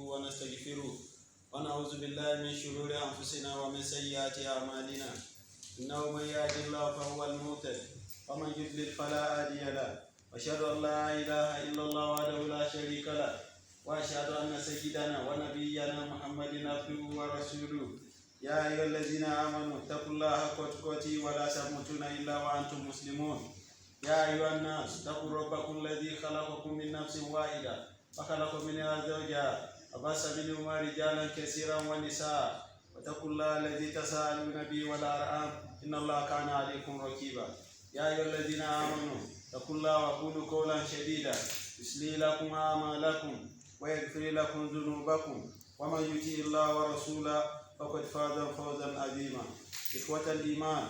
ونستغفره ونعوذ بالله من شرور أنفسنا ومن سيئات أعمالنا إنه من يهد الله فهو المهتد ومن يضلل فلا هادي له وأشهد أن لا إله إلا الله وحده لا شريك له وأشهد أن سيدنا ونبينا محمد عبده ورسوله يا أيها الذين آمنوا اتقوا الله حق تقاته ولا تموتن إلا وأنتم مسلمون يا أيها الناس اتقوا ربكم الذي خلقكم من نفس واحدة وخلق منها زوجها وبث منهما رجالا كثيرا ونساء واتقوا الله الذي تساءلون به والأرحام إن الله كان عليكم رقيبا يا أيها الذين آمنوا اتقوا الله وقولوا قولا سديدا يصلح لكم أعمالكم ويغفر لكم ذنوبكم ومن يطع الله ورسوله فقد فاز فوزا عظيما. إخوة الإيمان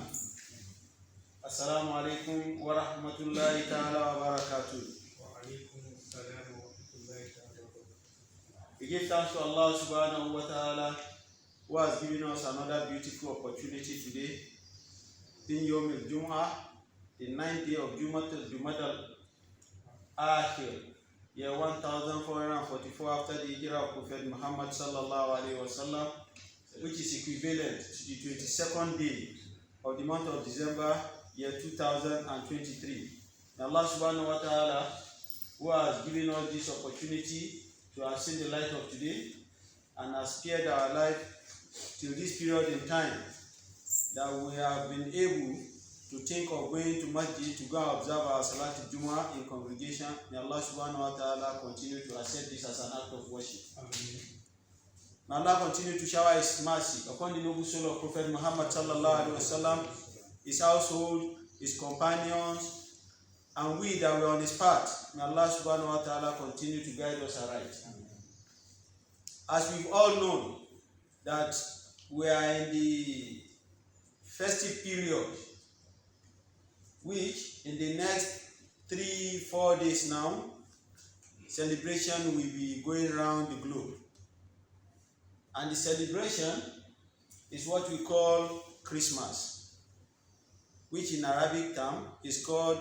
السلام عليكم ورحمة الله تعالى وبركاته. وعليكم السلام ورحمة الله تعالى وبركاته. We give thanks to Allah subhanahu wa ta'ala who has given us another beautiful opportunity today. In Yom al-Jum'ah, the 9th day of Jumadal Ahkir, year 1444 after the Hijrah of Prophet Muhammad sallallahu alaihi wasallam, which is equivalent to the 22nd day of the month of December, year 2023. And Allah subhanahu wa ta'ala, who has given us this opportunity to have seen the light of today and has spared our life till this period in time, that we have been able to think of going to Masjid to go and observe our Salat al-Jumu'ah in congregation. May Allah subhanahu wa ta'ala continue to accept this as an act of worship. Amen. May Allah continue to shower His mercy upon the noble soul of Prophet Muhammad sallallahu alaihi wasallam, his household, his companions, and we that were on his path. May Allah subhanahu wa ta'ala continue to guide us aright. As we've all known that we are in the festive period, which in the next 3-4 days now, celebration will be going around the globe. And the celebration is what we call Christmas, which in Arabic term is called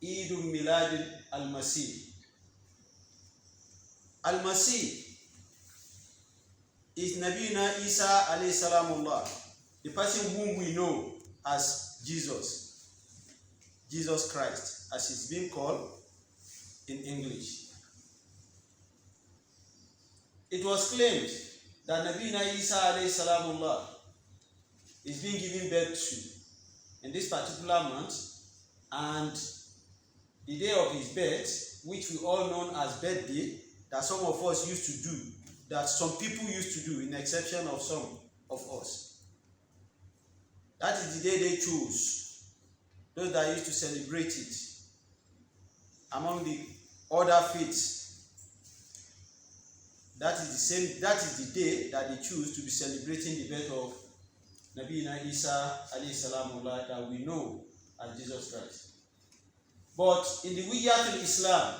Eidul Milad al-Masih. Al-Masih is Nabiyuna Isa alayhi salamullah, the person whom we know as Jesus Christ, as it's being called in English. It was claimed that Nabiyuna Isa alayhi salamullah is being given birth to in this particular month, and the day of his birth, which we all know as birthday, that some of us used to do, that some people used to do, in exception of some of us. That is the day they chose, those that used to celebrate it. Among the other faiths, that is the day that they choose to be celebrating the birth of Nabiyina Isa alayhi salamullah, that we know as Jesus Christ. But in the Wiyatul Islam,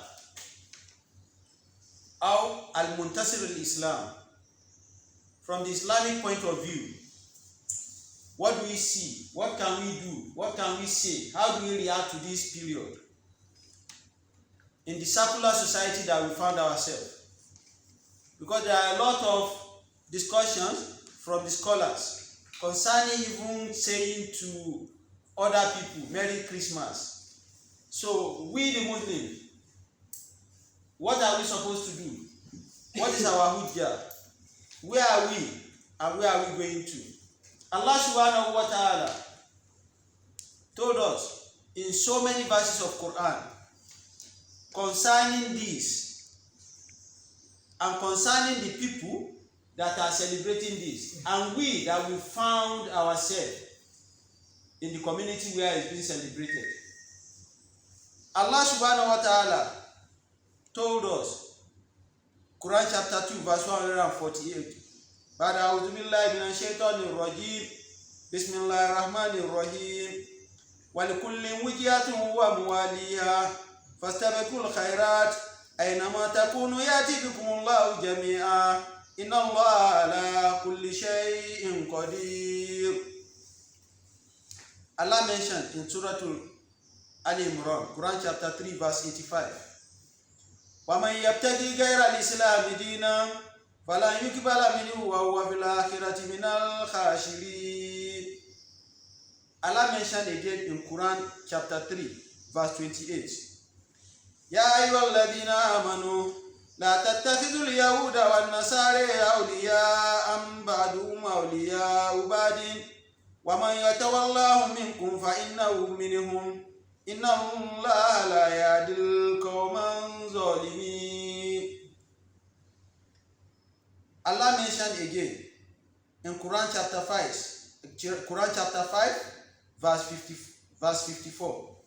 or Al-Muntasir al-Islam, from the Islamic point of view, what do we see? What can we do? What can we say? How do we react to this period in the secular society that we found ourselves? Because there are a lot of discussions from the scholars concerning even saying to other people, Merry Christmas. So we the Muslims, what are we supposed to do? What is our hujjah? Where are we and where are we going to? Allah subhanahu wa ta'ala told us in so many verses of Quran concerning this and concerning the people that are celebrating this, and we that we found ourselves in the community where it's being celebrated. Allah subhanahu wa ta'ala told us, Quran chapter 2 verse 148, Ba'da a'udhu billahi minash shaitanir rajim, Bismillahir rahmanir rahim, wa likullin wijhatun huwa muwaliha, fastabiqul khairat, aynama takunu yati bikumullahu jami'a, inna Allaha ala kulli shay'in qadir. Allah mentioned in Surah Al-Imran, Quran chapter 3 verse 85, ومن يبتغي غير الإسلام دينا فلن يقبل منه وهو في الآخرة من الخاسرين. Allah mentioned again in Quran chapter 3 verse 28. يا أيها الذين آمنوا لا تتخذوا اليهود والنصارى أولياء بعضهم أولياء بعض ومن يتولهم منكم فإنه منهم إن الله لا يهدي القوم الظالمين. Allah mentioned again in Quran chapter 5 verse 54.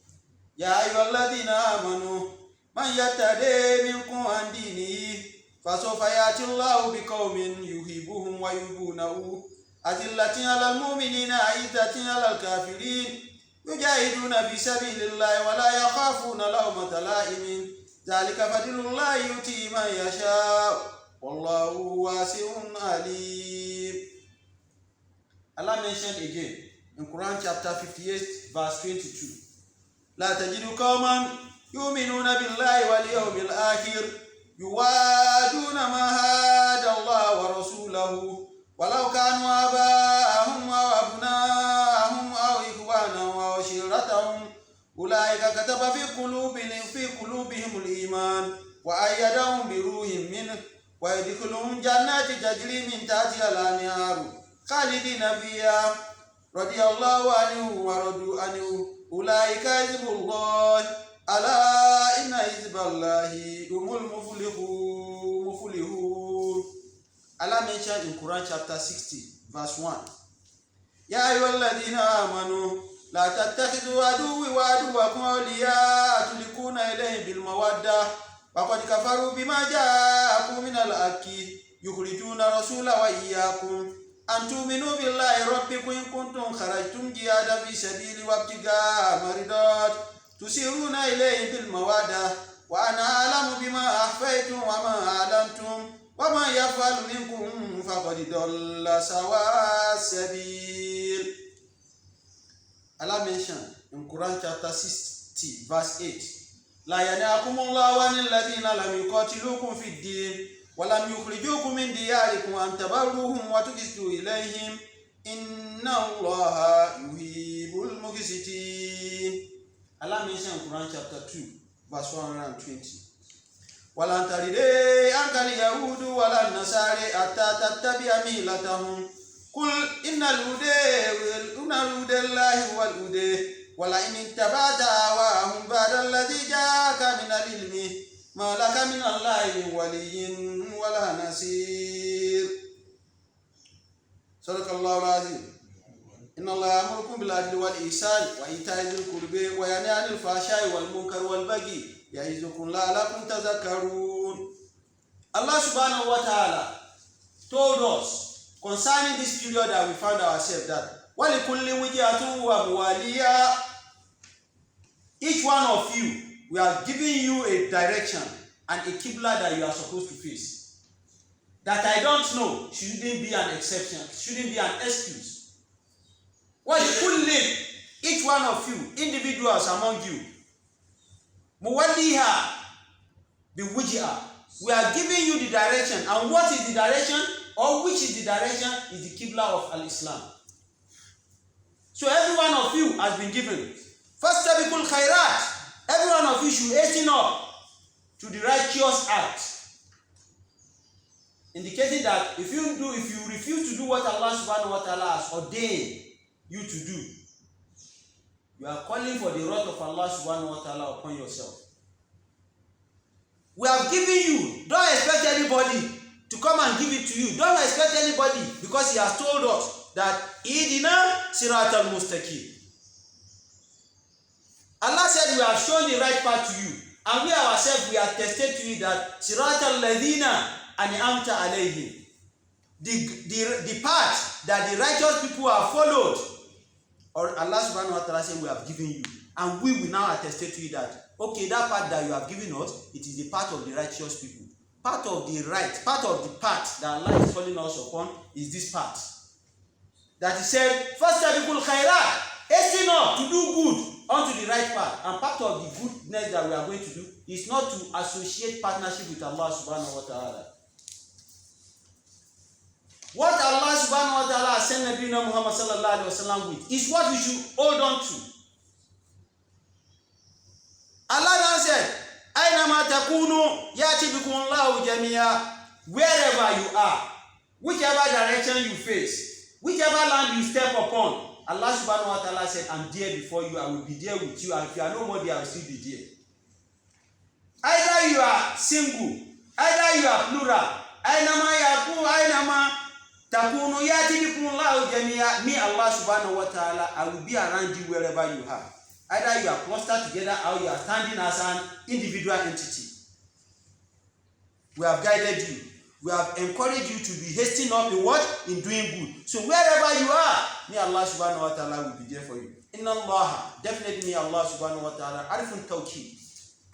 يا أيها الذين آمنوا من يرتد منكم عن دينه فسوف يأتي الله بقوم يحبهم ويحبونه أذلة على المؤمنين أعزة على الكافرين يجاهدون في سبيل الله ولا يخافون لومة لائم ذلك فضل الله يؤتيه من يشاء والله واسع عليم. Allah mentioned again in Quran chapter 58 verse 22. لا تجد قوما يؤمنون بالله واليوم الآخر يوادون ما هاد الله ورسوله ولو كانوا آباءهم أو أبناءهم أو إخوانهم أو عشيرتهم أولئك كتب في قلوبهم الإيمان وأيدهم بروح منه ويدخلهم جنات تجري من تحتها الأنهار خالدين فيها رضي الله عنه ورضوا عنه أولئك حزب الله ألا إن حزب الله هم المفلحون. Allah mentioned in Quran chapter 60 verse 1. يا أيها الذين آمنوا لا تتخذوا عدوي وعدوكم أولياء تلقون إليهم بالمودة وقد كفروا بما جاءكم من الحق يخرجون الرسول وإياكم أن تؤمنوا بالله ربكم إن كنتم خرجتم جهادا في سبيلي وابتغاء مرضات تسيرون إليه بالمودة وأنا أعلم بما أخفيتم وما أعلنتم وما يفعل منكم فقد ضل سواء السبيل. Allah mentioned in Quran chapter 60 verse 8. لا ينهاكم الله عن الذين لم يقاتلوكم في الدين ولم يخرجوكم من دياركم أن تبروهم وتقسطوا إليهم إن الله يحب المقسطين. Allah mentioned in Quran chapter 2 verse 120. ولن ترد عنك اليهود ولا النصارى حتى تتبع ملتهم قل إن الهدى الله هو الهدى ولئن اتبعت أهواءهم بعد الذي جاءك من العلم ما لك من الله من ولي ولا نصير. صدق الله العظيم. إن الله يأمركم بالعدل والإحسان وإيتاء ذي القربى وينهى عن الفحشاء والمنكر والبغي يعظكم لعلكم تذكرون. Allah subhanahu wa ta'ala told us concerning this period that we found ourselves that وَلِكُلِّ وِجْهَةٌ وَمُوَالِيَةٌ, each one of you, we are giving you a direction and a qibla that you are supposed to face. That I don't know shouldn't be an exception, shouldn't be an excuse. وَلِكُلِّ, each one of you, individuals among you, مُوَالِيهَا بِوِجْهَةٍ, we are giving you the direction. And what is the direction? Or which is the direction? Is the qibla of al-Islam. So every one of you has been given. First Fastabiqul khairat. Every one of you should hasten up to the righteous act. Indicating that if you refuse to do what Allah subhanahu wa ta'ala has ordained you to do, you are calling for the wrath of Allah subhanahu wa ta'ala upon yourself. We have given you. Don't expect anybody to come and give it to you. Don't expect anybody, because he has told us that Idina Siratal Mustaqim. Allah said we have shown the right path to you, and we ourselves we have tested to you that Siratal Ladina An'amta Alayhim, the path that the righteous people have followed, or Allah subhanahu wa ta'ala said we have given you, and we will now attest to you that okay, that path that you have given us, it is the path of the righteous people. Part of the right, part of the path that Allah is calling us upon is this path. That He said, first Fastabiqul khairat, hasten up to do good. onto the right path. And part of the goodness that we are going to do is not to associate partnership with Allah subhanahu wa ta'ala. What Allah subhanahu wa ta'ala has sent Nabi Muhammad sallallahu alaihi wasallam with is what we should hold on to. Allah now said, Aynama takunu yati bikumullahu jami'a. Wherever you are, whichever direction you face, whichever land you step upon, Allah subhanahu wa ta'ala said, I'm there before you, I will be there with you, and if you are no more there, I will still be there. Either you are single, either you are plural, Aynama takunu yati bikumullahu jami'a. Me, Allah subhanahu wa ta'ala, I will be around you wherever you are. Either you are clustered together or you are standing as an individual entity. We have guided you. We have encouraged you to be hastening up in what? In doing good. So wherever you are, may Allah subhanahu wa ta'ala will be there for you. Inna Allah, definitely may Allah subhanahu wa ta'ala, arifun tawqid,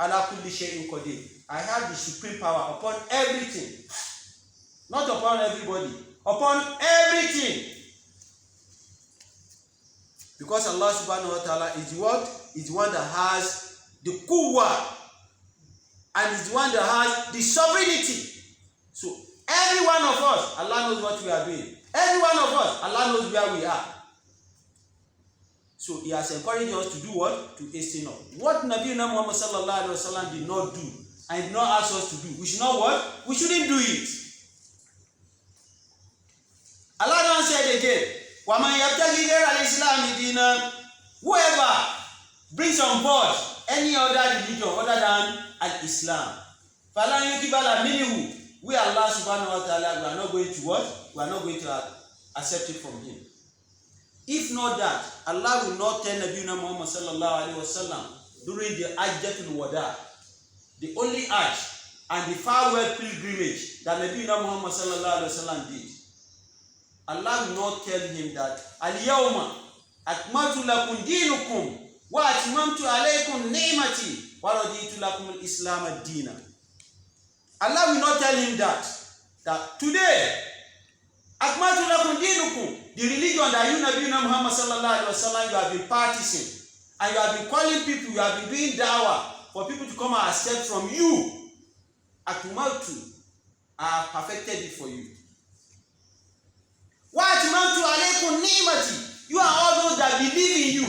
ala kulli shay'in qadir. I have the supreme power upon everything. Not upon everybody. Upon everything. Because Allah subhanahu wa ta'ala is what? Is the one that has the quwwah, and is the one that has the sovereignty. So every one of us, Allah knows what we are doing. Every one of us, Allah knows where we are. So He has encouraged us to do what? To hasten up. What Nabi Muhammad sallallahu alaihi wasallam did not do and did not ask us to do, we should not what? We shouldn't do it. Allah now said again, وَمَنْ يَبْتَغِي غَيْرَ الْإِسْلَامِ دِينًا. Whoever brings on board any other religion other than Al-Islam, فَلَنْ يُقْبَلَ مِنْهُ. We, Allah subhanahu wa ta'ala, we are not going to what? We are not going to accept it from him. If not that, Allah will not tell Nabi Muhammad sallallahu alaihi wasallam during the Hajjatul Wada, the only Hajj and the farewell pilgrimage that Nabi Muhammad sallallahu alaihi wasallam did. Allah will not tell him that Al-Yawma akmaltu lakum dinukum wa atmamtu alaykum ni'mati wa raditu lakum al-Islam ad-dina. Allah will not tell him that today akmaltu lakum dinukum, the religion that you Nabi Muhammad sallallahu alaihi wasallam you have been practicing, and you have been calling people, you have been doing da'wah for people to come and accept from you. Akmaltu, I have perfected it for you. Wa atmamtu alaykum ni'mati, you are all those that believe in you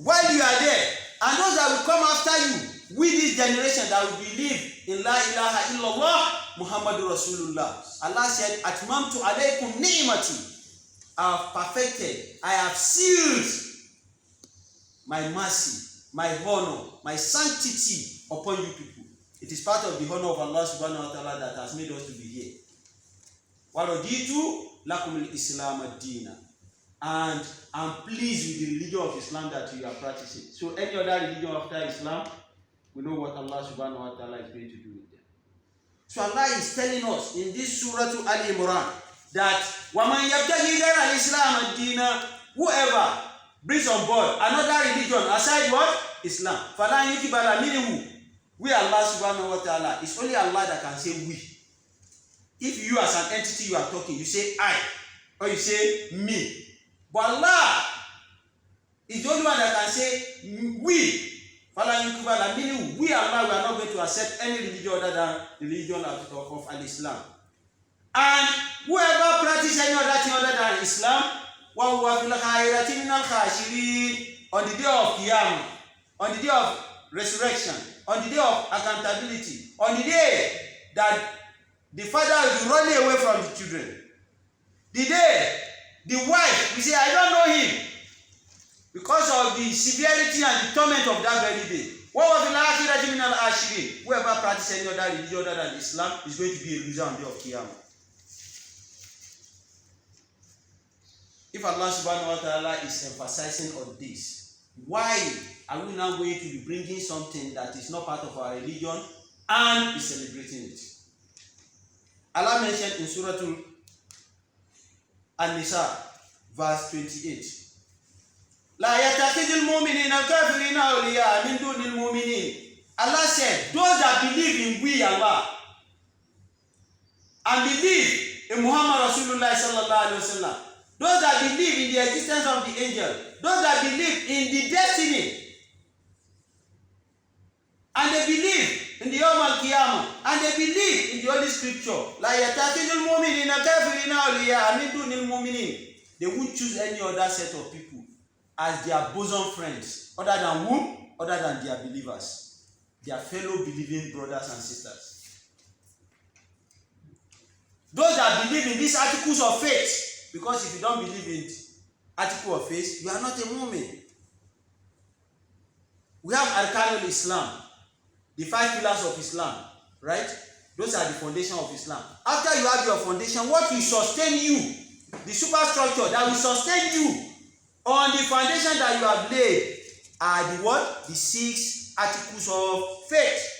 while you are there, and those that will come after you with this generation that will believe in La ilaha illallah Muhammadur Rasulullah. Allah said, Atmamtu alaykum ni'mati, I have perfected, I have sealed my mercy, my honor, my sanctity upon you people. It is part of the honor of Allah subhanahu wa ta'ala that has made us to be here. Waraditu lakum al-Islam ad-dina. And I'm pleased with the religion of Islam that you are practicing. So any other religion after Islam, we know what Allah subhanahu wa ta'ala is going to do with them. So Allah is telling us in this Surah to Ali Imran that وَمَنْ يَبْتَغِي غَيْرَ الْإِسْلَامَ الدِّينَ, whoever brings on board another religion aside what? Islam, فَلَا يُقْبَلَ مِنْهُ. We, Allah subhanahu wa ta'ala, it's only Allah that can say we. If you as an entity you are talking, you say I, or you say me. But Allah is the only one that can say we. We, Allah, we are not going to accept any religion other than the religion of Al-Islam. And whoever practices any other thing other than Islam, on the day of Qiyamah, on the day of resurrection, on the day of accountability, on the day that the father will be running away from the children, the day the wife will say, I don't know him, because of the severity and the torment of that very day. Whoever practices any other religion other than Islam is going to be a loser on the day of Qiyamah. If Allah subhanahu wa ta'ala is emphasizing on this, why are we now going to be bringing something that is not part of our religion and be celebrating it? Allah mentioned in Surah An-Nisa, verse 28. La yatakidul mu'minina kafirina awliya min dunil mu'minin. Allah said, those that believe in we, Allah, and believe in Muhammad Rasulullah sallallahu alaihi wasallam, those that believe in the existence of the angel, those that believe in the destiny, and they believe in the Yawm al-Qiyamah, and they believe in the Holy Scripture. La yatakidul mu'minina kafirina awliya min dunil mu'minin. They won't choose any other set of people as their bosom friends, other than whom? Other than their believers, their fellow believing brothers and sisters. Those that believe in these articles of faith, because if you don't believe in article of faith, you are not a mu'min. We have Arkanul Islam, the 5 pillars of Islam, right? Those are the foundation of Islam. After you have your foundation, what will sustain you, the superstructure that will sustain you on the foundation that you have laid, are the what? The 6 articles of faith.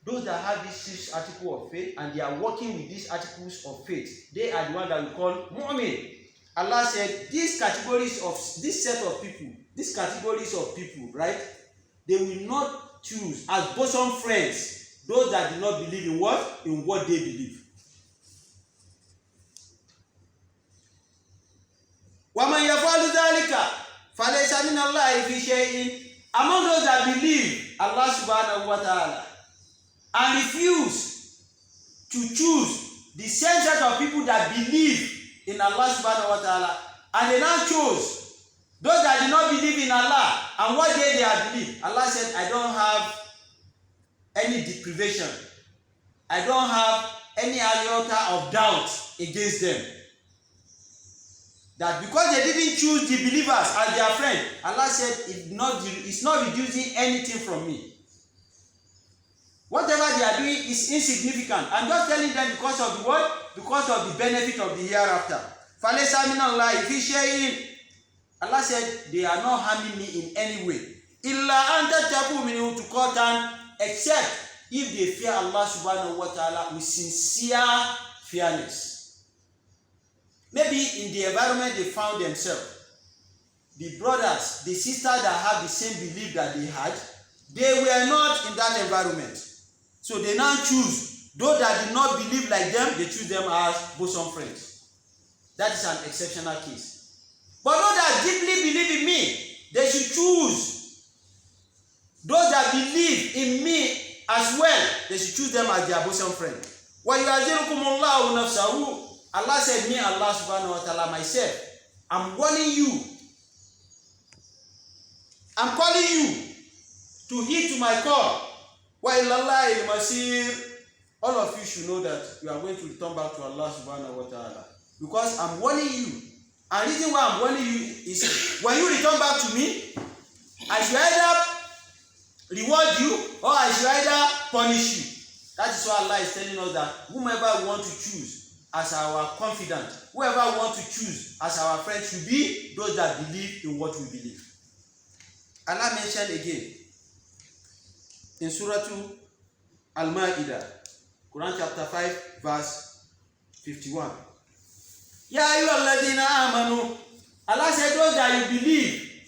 Those that have these 6 articles of faith and they are working with these articles of faith, they are the ones that we call mu'min. Allah said these categories of this set of people, these categories of people, right? They will not choose as bosom friends those that do not believe in what? In what they believe. وَمَنْ يَفْعَلُ ذَلِكَ فَلَيْسَ مِنَ اللَّهِ فِي شَيْءٍ. Among those that believe Allah subhanahu wa ta'ala and refuse to choose the same set of people that believe in Allah subhanahu wa ta'ala, and they now chose those that do not believe in Allah and what they are believe. Allah said, I don't have any deprivation. I don't have any iota of doubt against them. That because they didn't choose the believers as their friend, Allah said it's not reducing anything from me. Whatever they are doing is insignificant. I'm just telling them because of the what? Because of the benefit of the hereafter. فَلَيْسَ مِنَ اللَّهِ فِي شَيْءٍ. Allah said they are not harming me in any way. إِلَّا أَن تَتَّقُوا مِنْهُ تُقَاتًا, except if they fear Allah subhanahu wa ta'ala with sincere fearness. Maybe in the environment they found themselves, the brothers, the sisters that have the same belief that they had, they were not in that environment. So they now choose those that did not believe like them, they choose them as bosom friends. That is an exceptional case. But those that deeply believe in me, they should choose those that believe in me as well, they should choose them as their bosom friend. وَيُعَذِّرُكُمُ اللَّهُ نَفْسَهُ. Allah said, me, Allah subhanahu wa ta'ala, myself, I'm warning you. I'm calling you to heed to my call. وَإِلَى الْمَصِيرُ. All of you should know that you are going to return back to Allah subhanahu wa ta'ala. Because I'm warning you. And the reason why I'm warning you is when you return back to me, I should either reward you or I should either punish you. That is why Allah is telling us that whomever we want to choose as our confidant, whoever we want to choose as our friend should be those that believe in what we believe. Allah mentioned again in Surah Al-Ma'idah, Quran chapter 5, verse 51. Ya ayyuhalladhina amanu. Allah said those that you believe.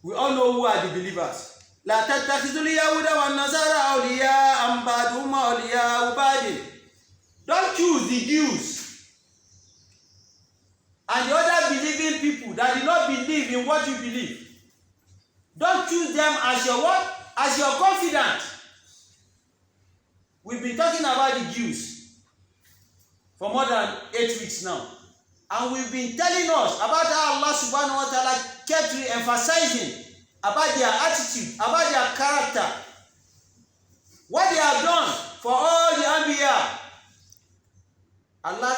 We all know who are the believers. La tattakhidul yahuda wan nasara awliya ba'duhum awliya ba'd. Don't choose the Jews and the other believing people that do not believe in what you believe. Don't choose them as your what? As your confidant. We've been talking about the Jews for more than 8 weeks now. And we've been telling us about how Allah subhanahu wa ta'ala kept emphasizing about their attitude, about their character, what they have done for all the Anbiya. Allah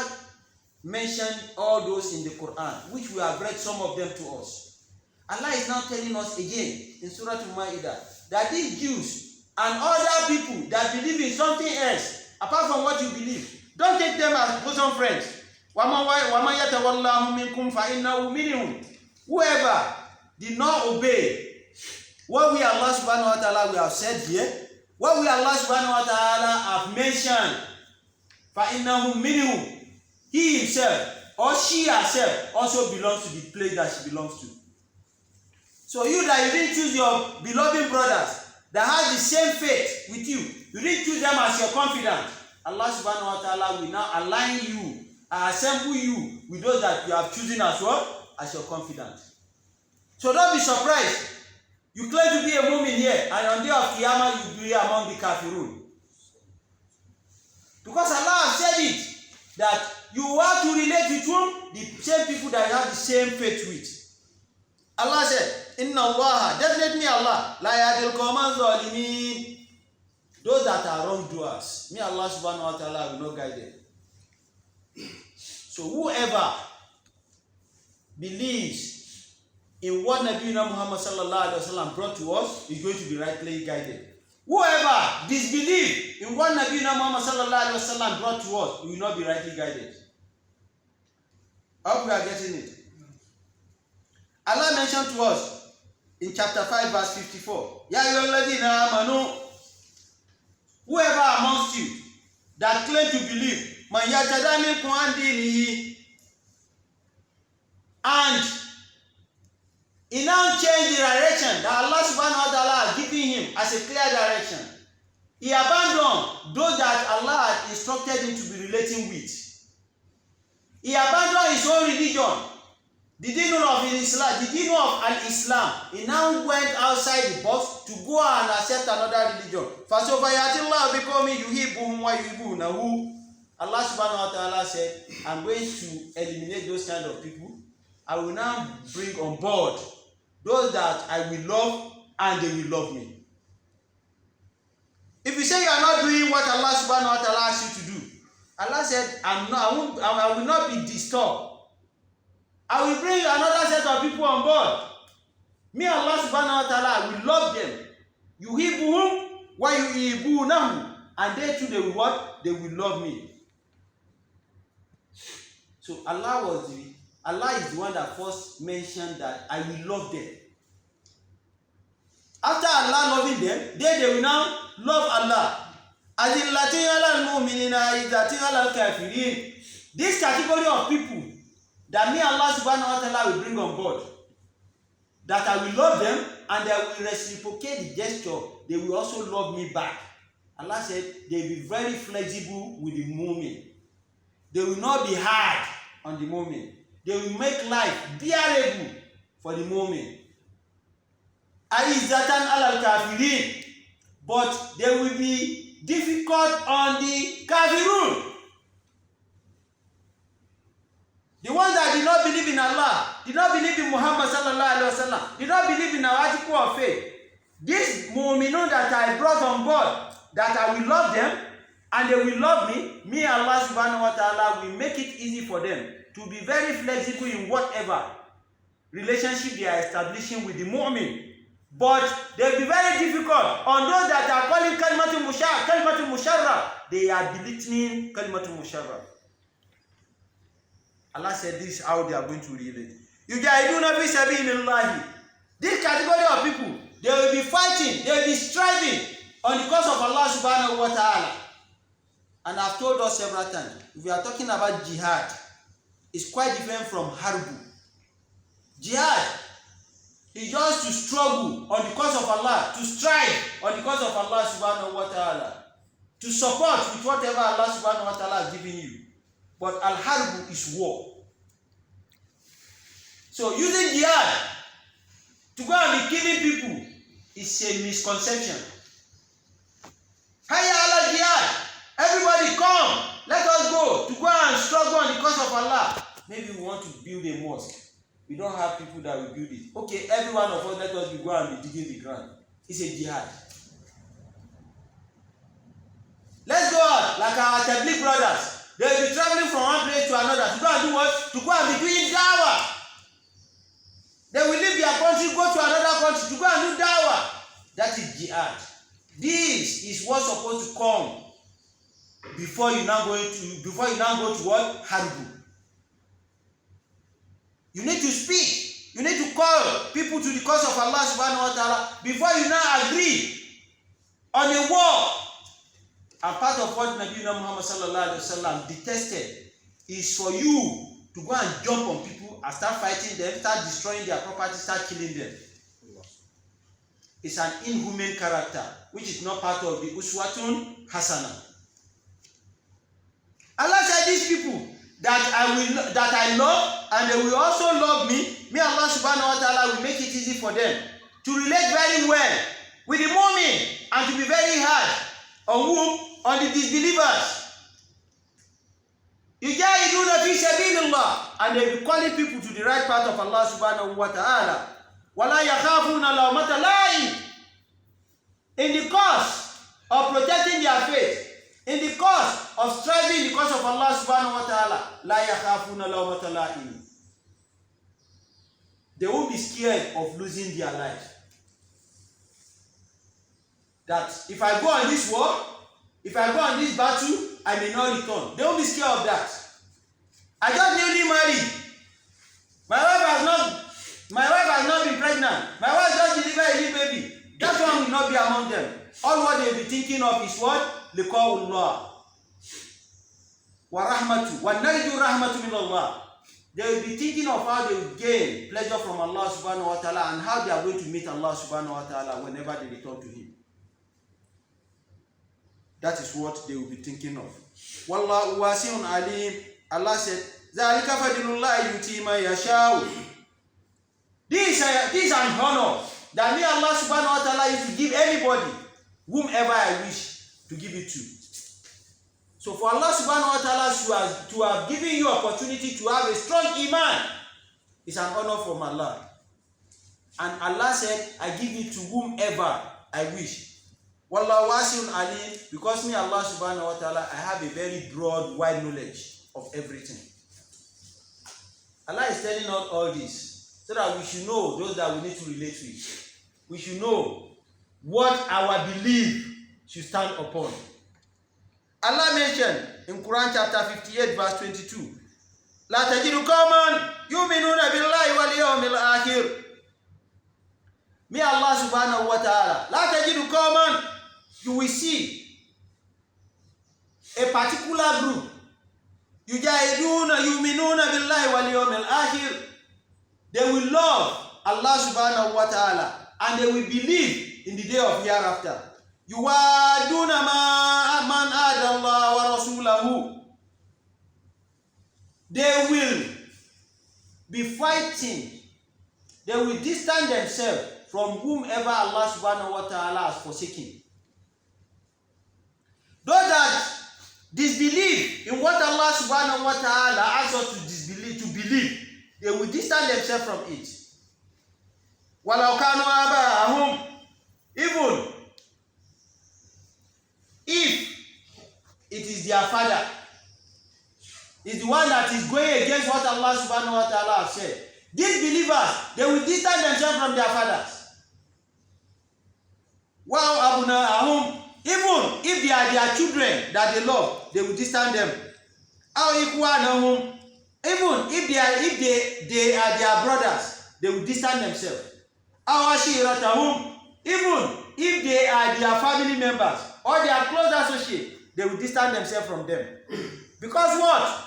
mentioned all those in the Quran, which we have read some of them to us. Allah is now telling us again in Surah Al-Ma'idah that these Jews and other people that believe in something else apart from what you believe, don't take them as bosom friends. وَمَنْ يَتَوَلَّهُمْ مِنْكُمْ فَإِنَّهُ مِنْهُمْ. Whoever did not obey what we Allah subhanahu wa ta'ala we have said here, what we Allah subhanahu wa ta'ala have mentioned, فَإِنَّهُ مِنْهُمْ, he himself or she herself also belongs to the place that she belongs to. So you that you didn't choose your beloved brothers that have the same faith with you, you didn't choose them as your confidant, Allah subhanahu wa ta'ala will now align you I assemble you with those that you have chosen as well as your confidant. So don't be surprised. You claim to be a mu'min here, and on the day of Qiyamah you be among the kafirun. Because Allah has said it, that you have to relate with whom? The same people that you have the same faith with. Allah said, Inna Allah, definitely Allah, la yahdil qawma zalimin. Those that are wrongdoers, me Allah subhanahu wa ta'ala will not guide them. So whoever believes in what Nabi Muhammad sallallahu alaihi wasallam brought to us is going to be rightly guided. Whoever disbelieves in what Nabi Muhammad sallallahu alaihi wasallam brought to us will not be rightly guided. I hope we are getting it. Allah mentioned to us in chapter 5 verse 54, Ya ayyuhalladhina amanu, whoever amongst you that claim to believe, man yartada minkum an dinihi, and he now changed the direction that Allah subhanahu wa ta'ala has given him as a clear direction. He abandoned those that Allah had instructed him to be relating with. He abandoned his own religion, the deen of Islam, the deen of al-Islam. He now went outside the box to go and accept another religion. فَسَوْفَ يَأْتِي اللَّهُ بِقَوْمٍ يُحِبُّهُمْ وَيُحِبُّونَهُ. Allah subhanahu wa ta'ala said, I'm going to eliminate those kind of people. I will now bring on board those that I will love and they will love me. If you say you are not doing what Allah subhanahu wa ta'ala asks you to do, Allah said, I will not be disturbed. I will bring another set of people on board. Me, Allah subhanahu wa ta'ala, will love them. Yuhibbuhum wa yuhibbunahu. And they too, they will what? They will love me. So Allah is the one that first mentioned that I will love them. After Allah loving them, they will now love Allah. Azillatin alal mu'minina izzatin alal kafirin. This category of people that me Allah subhanahu wa ta'ala will bring on board, that I will love them and they will reciprocate the gesture, they will also love me back. Allah said they will be very flexible with the mu'min. They will not be hard on the mu'min. They will make life bearable for the mu'min. Aizzatan alal kafirin, but they will be difficult on the kafirun. The ones that did not believe in Allah, did not believe in Muhammad sallallahu alaihi wasallam, did not believe in our article of faith. This mu'minun that I brought on board, that I will love them and they will love me, me Allah subhanahu wa ta'ala will make it easy for them to be very flexible in whatever relationship they are establishing with the mu'min. But they will be very difficult on those that are calling kalimatul musharraf. They are belittling kalimatul musharraf. Allah said this is how they are going to read it. Yujahiduna fi sabilillah. This category of people, they will be fighting, they will be striving on the cause of Allah subhanahu wa ta'ala. And I've told us several times, if we are talking about jihad, it's quite different from harbu. Jihad is just to struggle on the cause of Allah, to strive on the cause of Allah subhanahu wa ta'ala, to support with whatever Allah subhanahu wa ta'ala has given you. But al-harbu is war. So using jihad to go and be killing people is a misconception. Hayya ala jihad. Everybody come. Let us go to go and struggle on the cause of Allah. Maybe we want to build a mosque. We don't have people that will build it. Okay, every one of us, let us go and be digging the ground. It's a jihad. Let's go out like our Tabligh brothers. They will be traveling from one place to another to go and do what? To go and be doing dawah. They will leave their country, go to another country to go and do dawah. That is jihad. This is what's supposed to come before you now go to what? Harbu. You need to speak. You need to call people to the cause of Allah subhanahu wa ta'ala before you now agree on a war. And part of what Nabi Muhammad sallallahu alaihi wasallam detested is for you to go and jump on people and start fighting them, start destroying their property, start killing them. It's an inhuman character, which is not part of the uswatun hasana. Allah said these people, that I love, and they will also love me, may Allah subhanahu wa ta'ala will make it easy for them to relate very well with the mu'min and to be very hard on whom? On the disbelievers. Yujahiduna fi sabilillah, and they will be calling people to the right path of Allah subhanahu wa ta'ala. Wala yakhafuna lawmata la'im. In the cause of protecting their faith, in the cause of striving in the cause of Allah subhanahu wa ta'ala, la yakhafuna lawmata la'im. They won't be scared of losing their life. That if I go on this war, if I go on this battle, I may not return. They won't be scared of that. I just newly married. My wife has not been pregnant. My wife just delivered a new baby. That one will not be among them. All what they will be thinking of is what? Liqa'ullah. Wa rahmatu. Wa narju rahmatu min Allah. They will be thinking of how they will gain pleasure from Allah subhanahu wa ta'ala and how they are going to meet Allah subhanahu wa ta'ala whenever they return to Him. That is what they will be thinking of. Wallahu wasi'un alim. Allah said, Zalika fadlullahi yuti man yasha'u. This is an honor that me Allah subhanahu wa ta'ala is to give anybody, whomever I wish to give it to. So for Allah subhanahu wa ta'ala to have given you opportunity to have a strong iman is an honor from Allah. And Allah said, I give it to whomever I wish. Wallahu wasi'un alim, because me Allah subhanahu wa ta'ala, I have a very broad, wide knowledge of everything. Allah is telling us all this so that we should know those that we need to relate with. We should know what our belief should stand upon. Allah mentioned in Quran chapter 58 verse 22, La tajidu qawman yu'minuna billahi wal yawmil akhir. May Allah subhanahu wa ta'ala, La tajidu qawman, you will see a particular group, Yujahiduna yu'minuna billahi wal yawmil akhir. They will love Allah subhanahu wa ta'ala and they will believe in the day of hereafter. Yuwaduna man adallah wa rasulahu. They will be fighting. They will distance themselves from whomever Allah subhanahu wa ta'ala has forsaken. Those that disbelieve in what Allah subhanahu wa ta'ala asks us to believe, they will distance themselves from it. Walau kanu aba'ahum, even if it is their father, is the one that is going against what Allah subhanahu wa ta'ala has said. These believers, they will distance themselves from their fathers. Wow, abuna'ahum, even if they are their children that they love, they will distance them. Aw ikwanahum, even if they are their brothers, they will distance themselves. Aw ashiratahum, even if they are their family members or their close associates, they will distance themselves from them. Because what?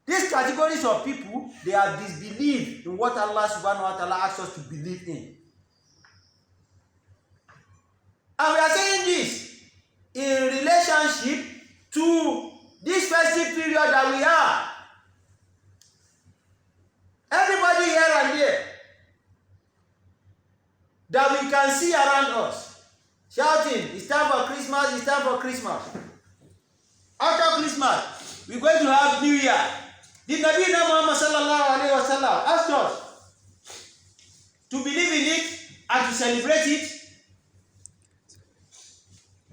These categories of people, they have disbelieved in what Allah subhanahu wa ta'ala asks us to believe in. And we are saying this in relationship to this festive period that we are. Everybody here and there that we can see around us shouting, it's time for Christmas, it's time for Christmas. After Christmas, we're going to have New Year. Did Nabi Muhammad sallallahu alayhi wa sallam ask us to believe in it and to celebrate it?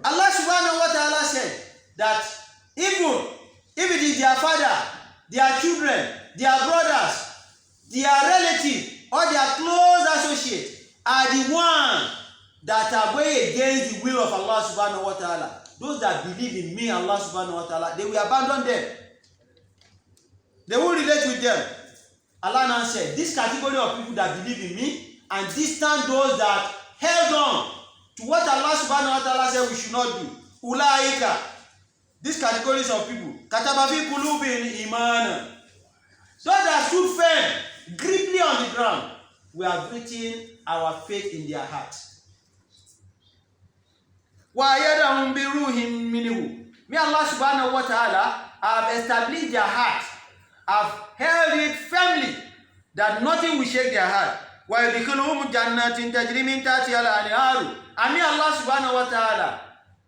Allah subhanahu wa ta'ala said that even if it is their father, their children, their brothers, their relatives, or their close associates are the ones that are going against the will of Allah subhanahu wa ta'ala, those that believe in me, Allah subhanahu wa ta'ala, they will abandon them. They will relate with them. Allah now said, this category of people that believe in me and distance those that held on to what Allah subhanahu wa ta'ala said we should not do. Ulaika, these categories of people, kataba fi qulubihim iman. Those that stood firm, griply on the ground, we have written our faith in their hearts. Wa yadahum bi ruhin minhu. May Allah subhanahu wa ta'ala have established their heart have held it firmly that nothing will shake their heart. وَيَدْخِلُهُمْ جَنَّاتٍ تَجْرِي مِنْ تَحْتِهَا الْأَنْهَارُ. And me, Allah subhanahu wa ta'ala,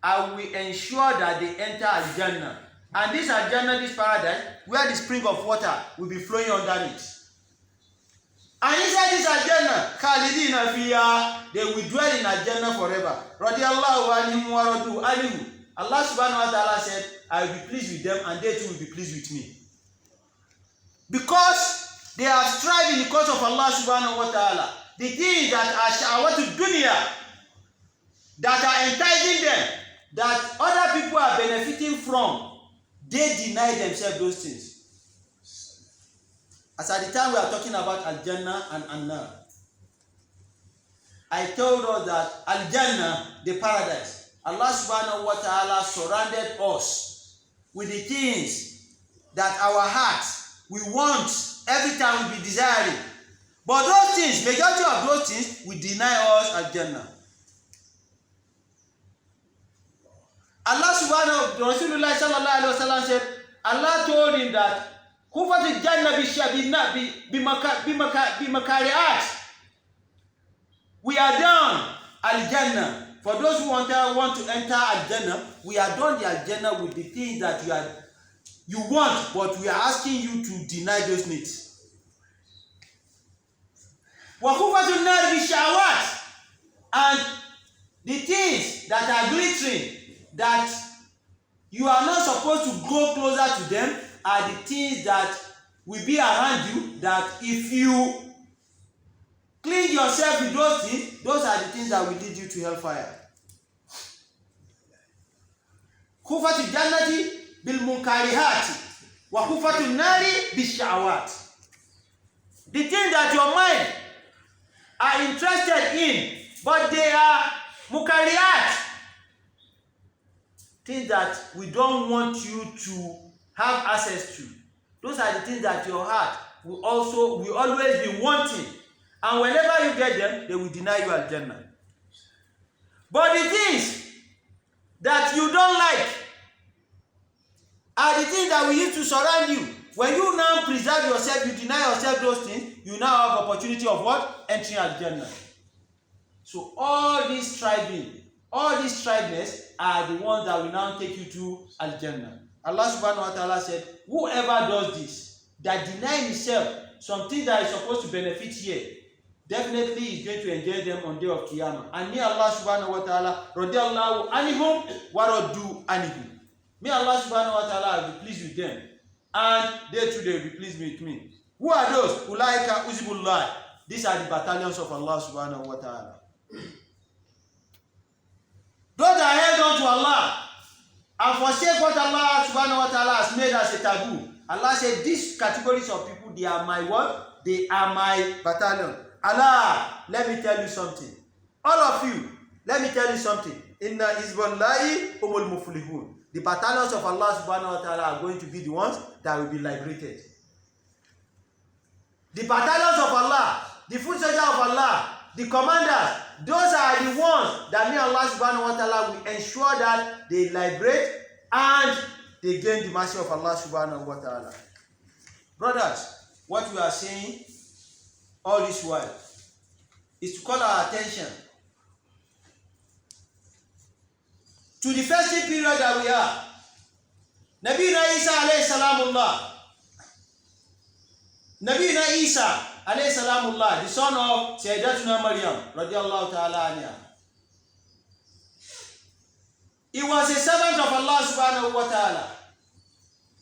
I will ensure that they enter Al-Jannah. And this Al-Jannah, this paradise, where the spring of water will be flowing underneath. And inside this Al-Jannah, Khalidina fiha, they will dwell in Al-Jannah forever. Radiyallahu anhum wa radu anhu. Allah subhanahu wa ta'ala said, I will be pleased with them and they too will be pleased with me. Because they have strived in the cause of Allah subhanahu wa ta'ala. The things that are sha'awatul dunya, that are enticing them, that other people are benefiting from, they deny themselves those things. As at the time we are talking about Al-Jannah and An-Nar, I told us that Al-Jannah, the paradise, Allah subhanahu wa ta'ala surrounded us with the things that our hearts, we want, every time we be desiring. But those things, majority of those things, will deny us Al-Jannah. Allah subhanahu wa Rasulullah sallallahu alaihi wasallam said, Allah told him that Kufat al-Jannah bimakari'at. We are done Al-Jannah. For those who want to enter Al-Jannah, we are done the Al-Jannah with the things that you want, but we are asking you to deny those needs. Wa kufat al-nar bishawat. And the things that are glittering, that you are not supposed to go closer to them, are the things that will be around you, that if you clean yourself with those things, those are the things that will lead you to hellfire. Khufatu jannati bil munkarihati wa khufatu nari bishawat. The things that your mind are interested in, but they are mukarihat, things that we don't want you to have access to. Those are the things that your heart will always be wanting. And whenever you get them, they will deny you Al-Jannah. But the things that you don't like are the things that we used to surround you. When you now preserve yourself, you deny yourself those things, you now have opportunity of what? Entering Al-Jannah. So all this striving, all these striveness are the ones that will now take you to Al-Jannah. Allah subhanahu wa ta'ala said, whoever does this, that deny himself something that is supposed to benefit here, definitely is going to enjoy them on day of Qiyamah. And may Allah subhanahu wa ta'ala, radiyallahu anhum wa radu anhum. May Allah subhanahu wa ta'ala be pleased with them. And they too, they will be pleased with me. Who are those? Ulaika uzibullah. These are the battalions of Allah subhanahu wa ta'ala. Those that held on to Allah and forsake what Allah subhanahu wa ta'ala has made as a taboo. Allah said, these categories of people, they are my what? They are my battalion. Allah, let me tell you something. All of you, let me tell you something. Inna Hizballahi humul muflihun. The battalions of Allah subhanahu wa ta'ala are going to be the ones that will be liberated. The battalions of Allah, the foot soldiers of Allah, the commanders, those are the ones that me Allah subhanahu wa ta'ala will ensure that they liberate and they gain the mercy of Allah subhanahu wa ta'ala. Brothers, what we are saying all this while is to call our attention to the festive period that we are. Nabiyuna Isa alayhi salamullah. Nabiyuna Isa alayhi salamullah, the son of Sayyidatuna Maryam radiyallahu ta'ala anha. He was a servant of Allah subhanahu wa ta'ala.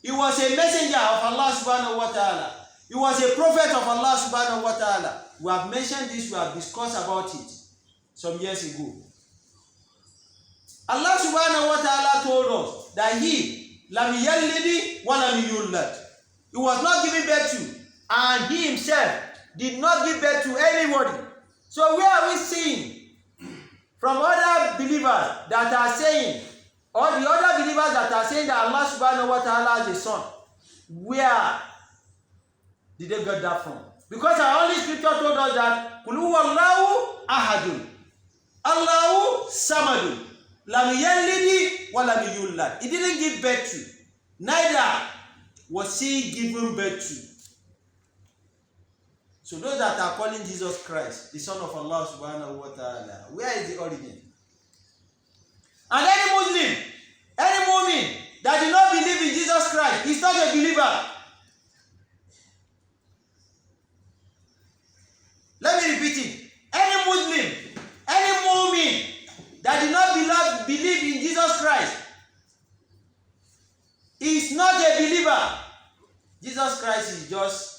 He was a messenger of Allah subhanahu wa ta'ala. He was a prophet of Allah subhanahu wa ta'ala. We have mentioned this, we have discussed about it some years ago. Allah subhanahu wa ta'ala told us that he, lam yalidi wa lam yulad. He was not giving birth to, and he himself did not give birth to anybody. So where are we seeing from other believers that are saying, or the other believers that are saying that Allah subhanahu wa ta'ala has a son? Where did they get that from? Because our Holy Scripture told us that Qul huwallahu ahadun, Allahu samadun, lam yalidi wa lam yulad. He didn't give birth to, neither was he given birth to? So those that are calling Jesus Christ, the Son of Allah subhanahu wa ta'ala, where is the origin? And any Muslim, any mu'min that did not believe in Jesus Christ is not a believer. Let me repeat it. Any Muslim, any mu'min that did not believe in Jesus Christ is not a believer. Jesus Christ is just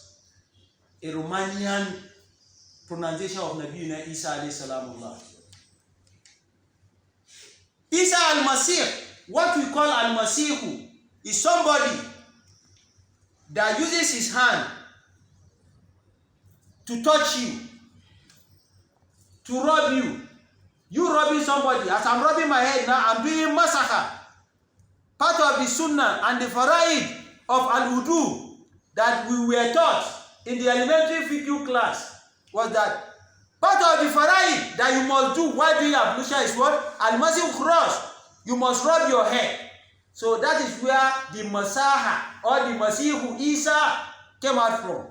a Romanian pronunciation of Nabi Isa alayhi salamullah. Isa al-Masih, what we call al-Masihu, is somebody that uses his hand to touch you, to rob you. You robbing somebody. As I'm rubbing my head now, I'm doing massacre. Part of the sunnah and the faraid of al-wudu that we were taught in the elementary fiqh class was that part of the faraid that you must do while doing ablution is what? Al-Masih cross. You must rub your head. So that is where the Masaha or the Masihu Isa came out from.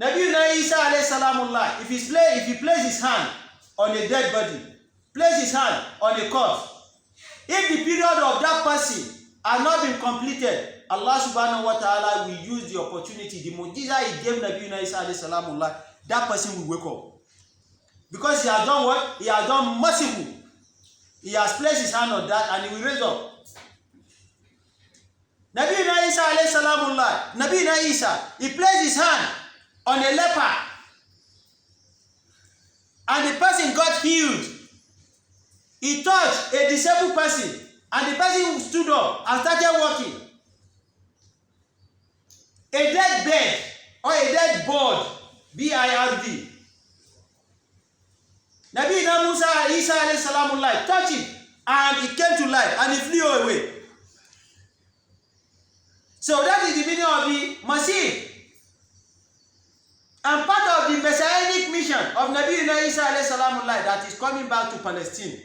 Nabi Isa alayhi salamullah, if he places his hand on a dead body, place his hand on a corpse, if the period of that person has not been completed, Allah subhanahu wa ta'ala will use the opportunity, the mu'jiza he gave Nabi Isa alayhi salamullah, that person will wake up. Because he has done what? He has done merciful. He has placed his hand on that and he will raise up. Nabi Isa alayhi salamullah, Nabi Isa, he placed his hand on a leper and the person got healed. He touched a disabled person and the person stood up and started walking. A dead bird or a dead bird, B-I-R-D. Nabi Musa Isa alayhi salamullah touched it and it came to life and it flew away. So that is the meaning of the Masih. And part of the messianic mission of Nabi Isa alayhi salamullah that is coming back to Palestine.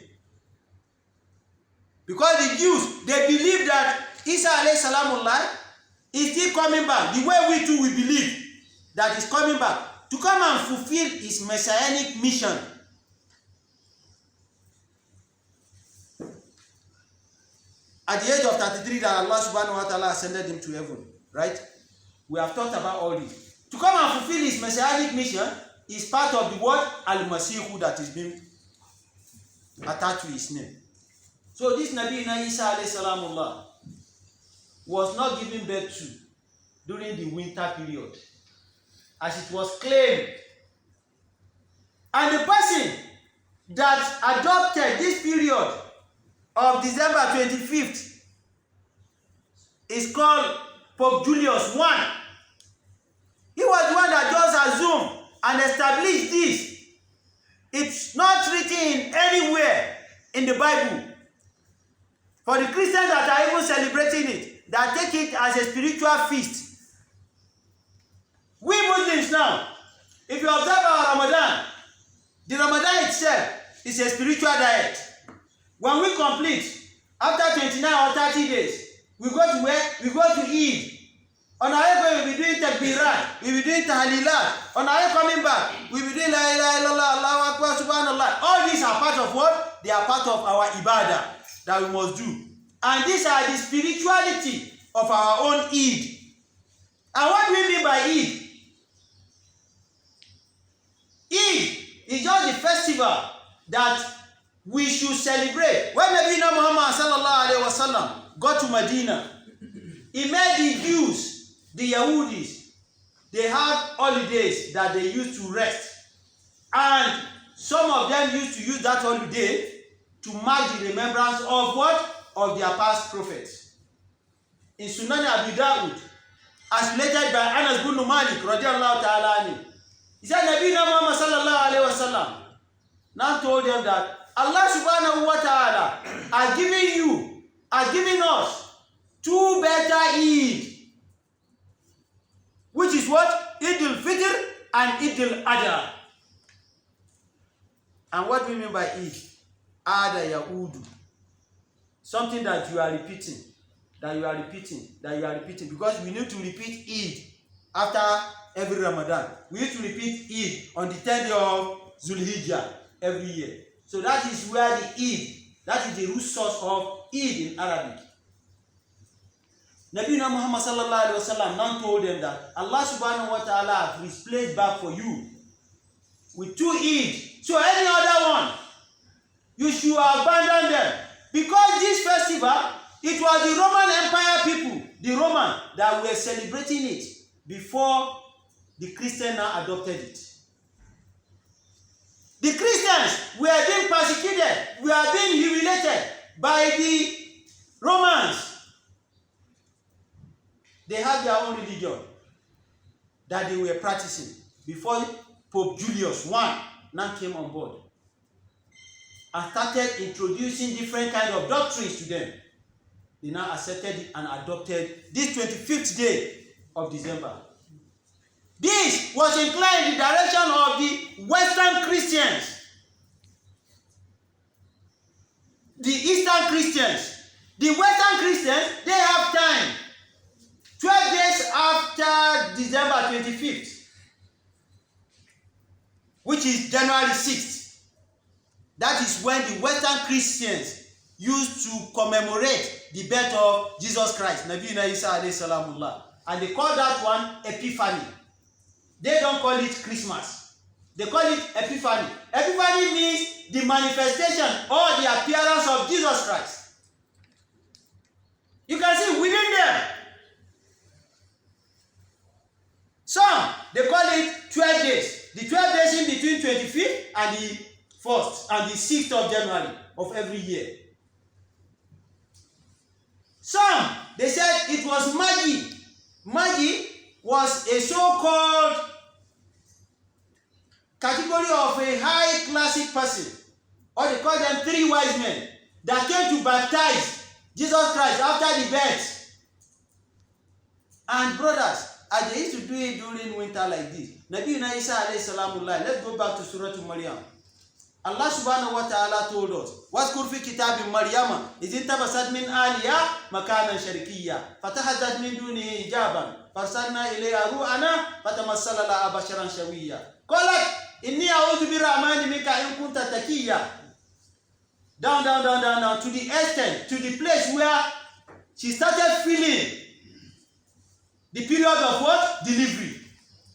Because the Jews, they believe that Isa alayhi salamullah is still coming back. The way we too we believe that he's coming back to come and fulfill his messianic mission. At the age of 33 that Allah subhanahu wa ta'ala ascended him to heaven, right? We have talked about all this. To come and fulfill his messianic mission is part of the word Al-Masihu that is being attached to his name. So this Nabi Isa alayhi salamullah was not given birth to during the winter period, as it was claimed. And the person that adopted this period of December 25th is called Pope Julius I. He was the one that just assumed and established this. It's not written anywhere in the Bible. For the Christians that are even celebrating it, that take it as a spiritual feast. We Muslims now, if you observe our Ramadan, the Ramadan itself is a spiritual diet. When we complete, after 29 or 30 days, we go to where? We go to Eid. On our way, we'll be doing takbirat, we'll be doing tahlilat. On our way coming back, we'll be doing la ilaha illallah, Allahu Akbar, subhanallah. All these are part of what? They are part of our ibadah that we must do. And these are the spirituality of our own Eid. And what do we mean by Eid? Eid is just the festival that we should celebrate. When Nabi Muhammad sallallahu alaihi wasallam got to Medina, he met the Jews, the Yahudis. They have holidays that they used to rest. And some of them used to use that holiday to mark the remembrance of what? Of their past prophets. In Sunan Abi Dawud, as related by Anas bin Malik radiyallahu ta'ala anhu, he said Nabi Muhammad sallallahu alaihi wasallam now told them that Allah subhanahu wa ta'ala has given us two better Eid, which is what? Eid al-Fitr and Eid al-Adha. And what do we mean by Eid? Ada Yahudu. something that you are repeating, because we need to repeat Eid after every Ramadan. We need to repeat Eid on the 10th day of Zulhijjah every year. So that is where the Eid, that is the root source of Eid in Arabic. Nabi Muhammad sallallahu alaihi wasallam now told them that Allah subhanahu wa ta'ala has replaced back for you with 2 Eid. So any other one, you should abandon them. Because this festival, it was the Roman Empire people, the Roman, that were celebrating it before the Christians now adopted it. The Christians were being persecuted, were being humiliated by the Romans. They had their own religion that they were practicing before Pope Julius I now came on board and started introducing different kinds of doctrines to them. They now accepted it and adopted this 25th day of December. This was inclined in the direction of the Western Christians, the Eastern Christians. The Western Christians, they have time. 12 days after December 25th, which is January 6th. That is when the Western Christians used to commemorate the birth of Jesus Christ, Nabi Isa alayhi salamullah. And they call that one Epiphany. They don't call it Christmas. They call it Epiphany. Epiphany means the manifestation or the appearance of Jesus Christ. You can see within them. Some, they call it 12 days. The 12 days in between 25th and the 1st and the 6th of January of every year. Some, they said it was Magi. Magi was a so-called category of a high classic person, or they call them 3 wise men that came to baptize Jesus Christ after the birth. And brothers, as they used to do it during winter like this, Nabi Isa alayhi salamullah, let's go back to Surah Maryam. Allah subhanahu wa ta'ala told us, وَاذْكُرْ فِي كِتَابِ مَرْيَمَ إِذِ انْتَبَذَتْ مِنْ أَهْلِهَا مَكَانًا شَرْقِيًّا فَاتَّخَذَتْ مِنْ دُونِهِ حِجَابًا فَأَرْسَلْنَا إِلَيْهَا رُوحَنَا فَتَمَثَّلَ لَهَا بَشَرًا سَوِيًّا قَالَتْ إِنِّي أَعُوذُ بِالرَّحْمَنِ مِنْكَ إِنْ كُنْتَ تَقِيًّا. Down to the extent, to the place where she started feeling the period of what? Delivery.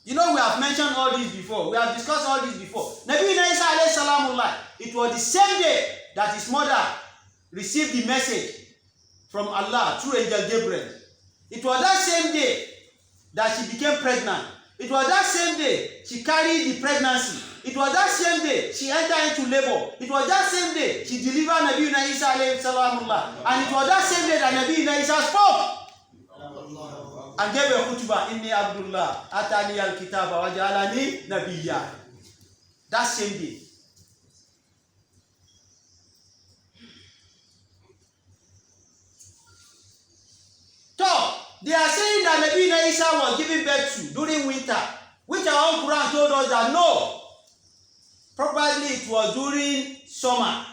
You know, we have mentioned all this before. We have discussed all this before. Nabi Isa alayhi salamullah, it was the same day that his mother received the message from Allah through Angel Gabriel. It was that same day that she became pregnant. It was that same day she carried the pregnancy. It was that same day she entered into labor. It was that same day she delivered Nabi Isa alayhi salamullah. And it was that same day that Nabi Isa spoke and gave a khutbah, Inni Abdullah, Atani al-Kitaba wa Ja'alani Nabiyya. That same day. So, they are saying that Nabi Isa was given birth to during winter, which our own Quran told us that no, probably it was during summer.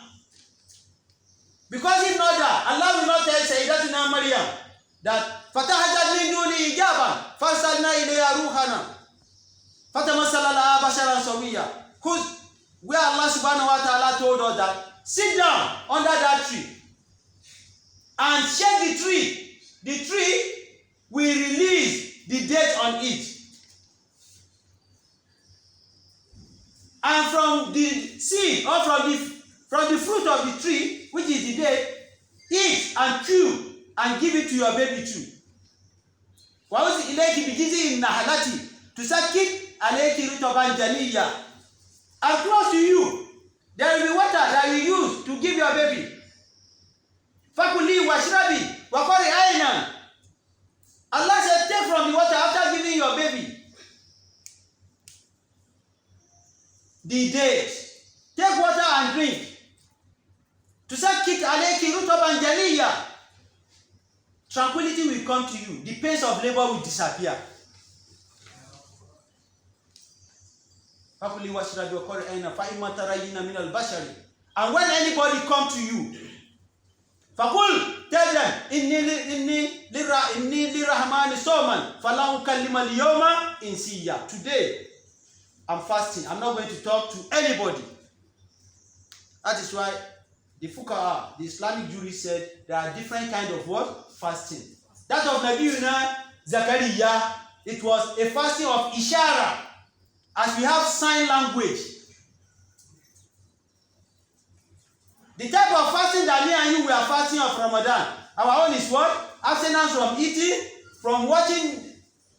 Because if not that, Allah will not tell Sayyidatina Maryam that فَتَحَجَتْ مِنْ دُونِهِ حِجَابًا فَأَرْسَلْنَا إِلَيْهَا رُوحَنَا فَتَمَثَّلَ لَهَا بَشَرًا سَوِيًّا. Where Allah subhanahu wa ta'ala told us that sit down under that tree and shake the tree. The tree will release the date on it. And from the seed or from the fruit of the tree, which is the date, eat and chew and give it to your baby too. وَأَوْصِ إِلَيْكِ بِجِذِعِ النَّخْلَةِ تُسَقِّطْ عَلَيْكِ رُطَبًا جَنِيًّا. And close to you, there will be water that you use to give your baby. فَكُلِي وَاشْرَبِي وَقَرِّ عَيْنًا. Allah said, take from the water after giving your baby the dates. Take water and drink. تُسَقِّطْ عَلَيْكِ رُطَبًا جَنِيًّا. Tranquility will come to you. The pains of labor will disappear. And when anybody comes to you, فَقُلْ tell them إِنِّي لِرَحْمَانِ صَوْمًا فَلَا أُكَلِّمَ الْيَوْمَ إِنْسِيًّا. Today, I'm fasting. I'm not going to talk to anybody. That is why the Fuqaha, the Islamic jurists, said there are different kinds of what? Fasting. That of Nabiuna Zakaria, it was a fasting of Ishara, as we have sign language. The type of fasting that me and you we are fasting of Ramadan, our own is what? Abstinence from eating, from watching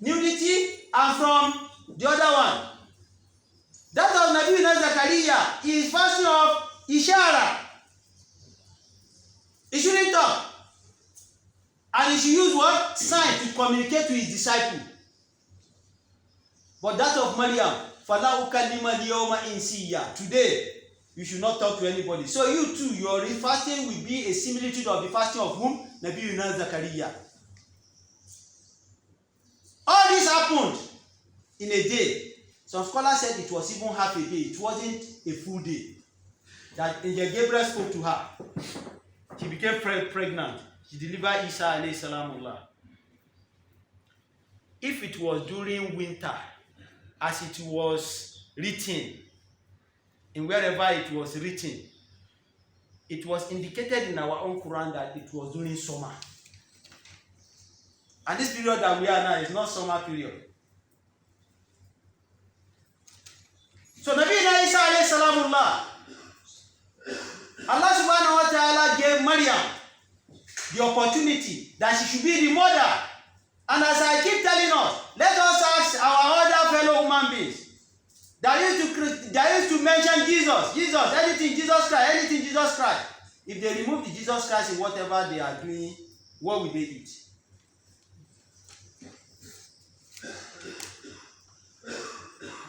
nudity, and from the other one. That of Nabiuna Zakaria is fasting of Ishara. He shouldn't talk. And he should use what? Sign to communicate to his disciple. But that of Maryam, فَلَا أُكَلِّمَ الْيَوْمَ إِنْسِيًّا. Today, you should not talk to anybody. So you too, your fasting will be a similitude of the fasting of whom? Nabiyuna Zakaria. All this happened in a day. Some scholars said it was even half a day. It wasn't a full day. That Angel Gabriel spoke to her. She became pregnant. She delivered Isa alayhi salamullah. If it was during winter, as it was written, in wherever it was written, it was indicated in our own Quran that it was during summer. And this period that we are now is not summer period. So Nabi Isa alayhi salamullah, Allah subhanahu wa ta'ala gave Maryam the opportunity that she should be the mother. And as I keep telling us, let us ask our other fellow human beings that used to mention Jesus, anything Jesus Christ. If they remove the Jesus Christ in whatever they are doing, what will they eat?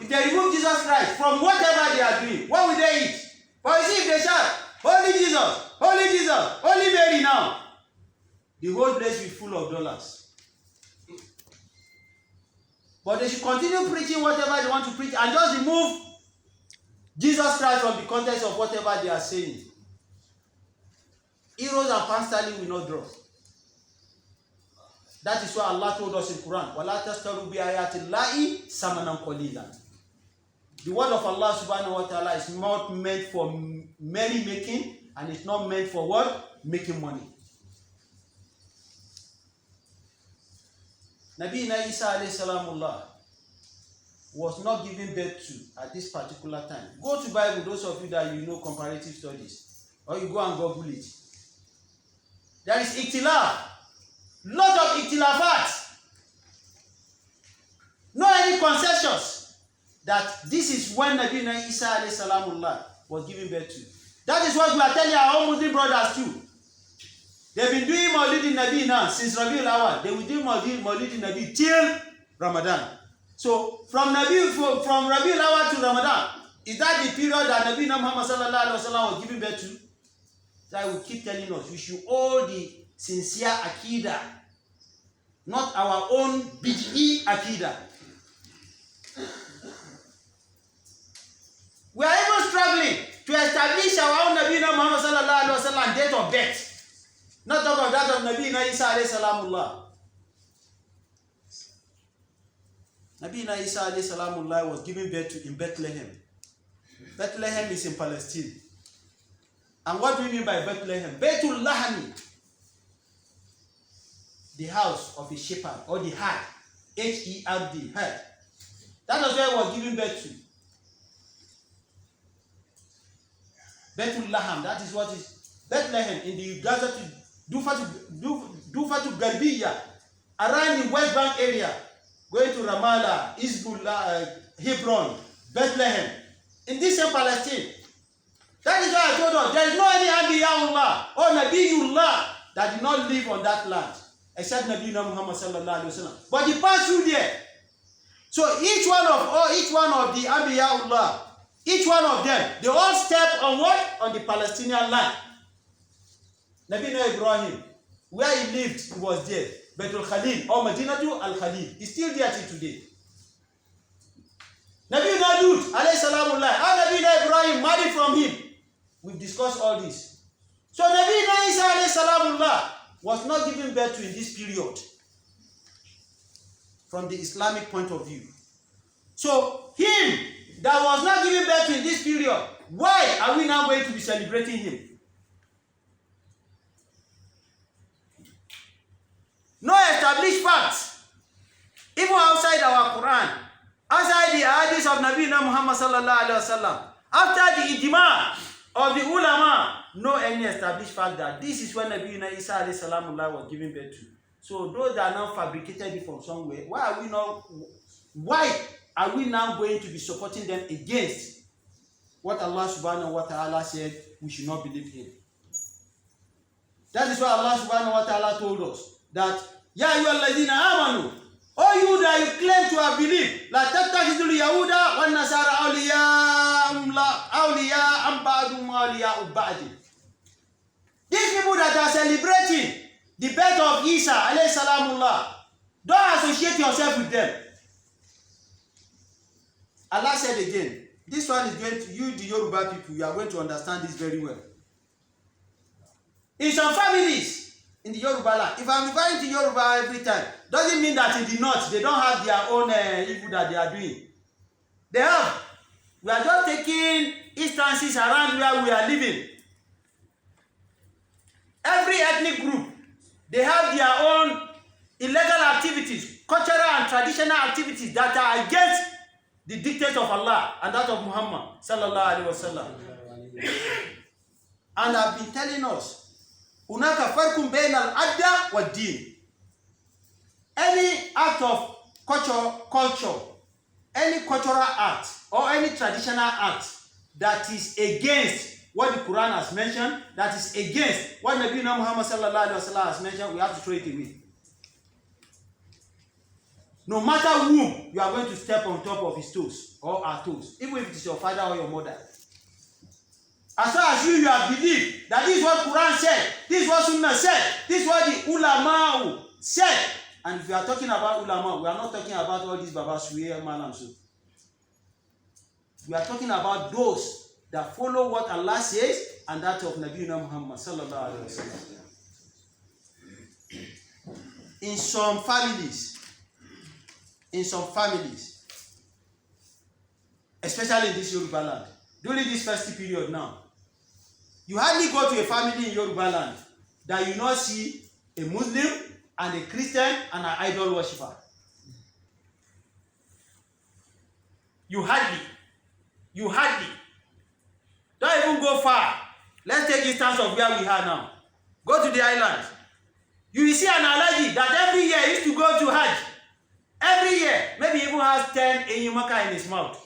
If they remove Jesus Christ from whatever they are doing, what will they eat? But you see, if they shout, Holy Jesus, Holy Mary now, the whole place will be full of dollars. But they should continue preaching whatever they want to preach and just remove Jesus Christ from the context of whatever they are saying. Heroes and pound sterling will not drop. That is why Allah told us in Quran, وَلَا تَشْتَرُوا بِآيَاتِ اللَّهِ ثَمَنًا قَلِيلًا. The word of Allah subhanahu wa ta'ala is not meant for money making, and it's not meant for what? Making money. Nabi Isa alayhi salamullah was not given birth to at this particular time. Go to Bible, those of you that you know comparative studies, or you go and Google it. There is ikhtilaf, lot of ikhtilafat, no any concessions that this is when Nabi Isa alayhi salamullah was given birth to. That is what we are telling our own Muslim brothers too. They've been doing Maulid Nabi now since Rabiul Awal. They will do Maulid Nabi till Ramadan. So from Rabiul Awal to Ramadan, is that the period that Nabi Muhammad sallallahu alaihi wasallam was giving birth to? So I will keep telling us, we should hold the sincere akida, not our own bid'i akida. We are even struggling to establish our own Nabi Muhammad sallallahu alaihi wasallam date of birth. Not talk of that of Nabi Isa alayhi salamullah. Nabi Isa alayhi salamullah was given birth to in Bethlehem. Bethlehem is in Palestine. And what do we mean by Bethlehem? Beitul Lahami, the house of a shepherd, or the herd, H-E-R-D, herd. That was where he was given birth to. Beitul Laham, that is what is Bethlehem in the Gaza to Dufatu Garbiya, around the West Bank area, going to Ramallah, Hezbollah, Hebron, Bethlehem, in this same Palestine. That is why I told us, there is no any Anbiya'ullah or Nabiyullah that did not live on that land, except Nabi Muhammad sallallahu alaihi wasallam. But he passed through there. So each one of the Anbiya'ullah, each one of them, they all step on what? On the Palestinian land. Nabi Ibrahim, where he lived, he was there. Baitul Khalil or Madinatu al-Khalil. He's still there till today. Nabi Lut, alayhi salamullah, and Nabi Ibrahim married from him. We've discussed all this. So Nabi Isa alayhi salamullah, was not given birth to in this period from the Islamic point of view. So him that was not given birth to in this period, why are we now going to be celebrating him? No established facts, even outside our Quran, outside the hadith of Nabi Muhammad sallallahu alaihi wasallam, after the ijma of the ulama, no any established fact that this is when Nabi Isa alayhi salamullah was given birth to. So those that are now fabricated it from somewhere, why are we now going to be supporting them against what Allah subhanahu wa ta'ala said we should not believe in? That is why Allah subhanahu wa ta'ala told us that, Ya ayyuhalladhina amanu, all you that you claim to have believed, la tattakhidul yahuda wan nasara awliya ba'dhum awliya'u ba'd. These people that are celebrating the birth of Isa alayhi salamullah, don't associate yourself with them. Allah said again, this one is going to, you the Yoruba people, you are going to understand this very well. In some families in the Yoruba land, if I'm referring to Yoruba every time, doesn't mean that in the north they don't have their own evil that they are doing. They have. We are just taking instances around where we are living. Every ethnic group, they have their own illegal activities, cultural and traditional activities that are against the dictate of Allah and that of Muhammad sallallahu alaihi wasallam. And I've been telling us, hunaka farqun bayna al-adda wa din. Any act of culture, any cultural act or any traditional act that is against what the Quran has mentioned, that is against what Nabi Muhammad sallallahu alaihi wasallam has mentioned, we have to throw it away. No matter whom you are going to step on top of his toes or her toes, even if it is your father or your mother. As far as you have believed that this is what Quran said, this is what Sunnah said, this is what the ulama said. And if we are talking about ulama, we are not talking about all these Baba Suye, man and so. We are talking about those that follow what Allah says and that of Nabi Muhammad sallallahu alaihi wasallam. In some families, especially in this Yoruba land, during this festive period now, you hardly go to a family in Yoruba land that you not see a Muslim and a Christian and an idol worshipper. You hardly. Don't even go far. Let's take instance of where we are now. Go to the island. You will see an Alhaji that every year used to go to Hajj. Every year, maybe even has 10 Enyimaka in his mouth.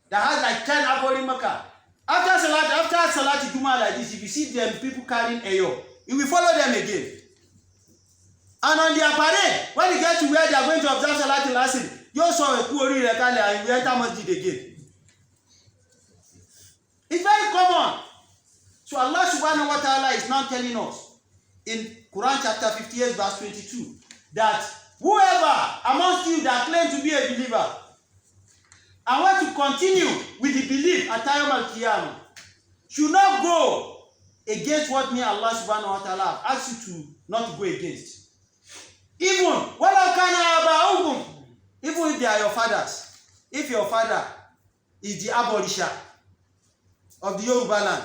That has like 10 Akorimaka. After Salat Jumadal like this, if you see them people carrying Eyo, you will follow them again. And on their parade, when you get to where they are going to observe Salat al-Asr, you saw a Kuori Rekale and you enter Masjid again. It's very common. So Allah subhanahu wa ta'ala is now telling us in Quran chapter 58 verse 22 that whoever amongst you that claim to be a believer and want to continue with the belief at Yawm al-Qiyamah should not go against what me Allah subhanahu wa ta'ala asks you to not go against. Even if they are your fathers, if your father is the abolisher of the Yoruba land,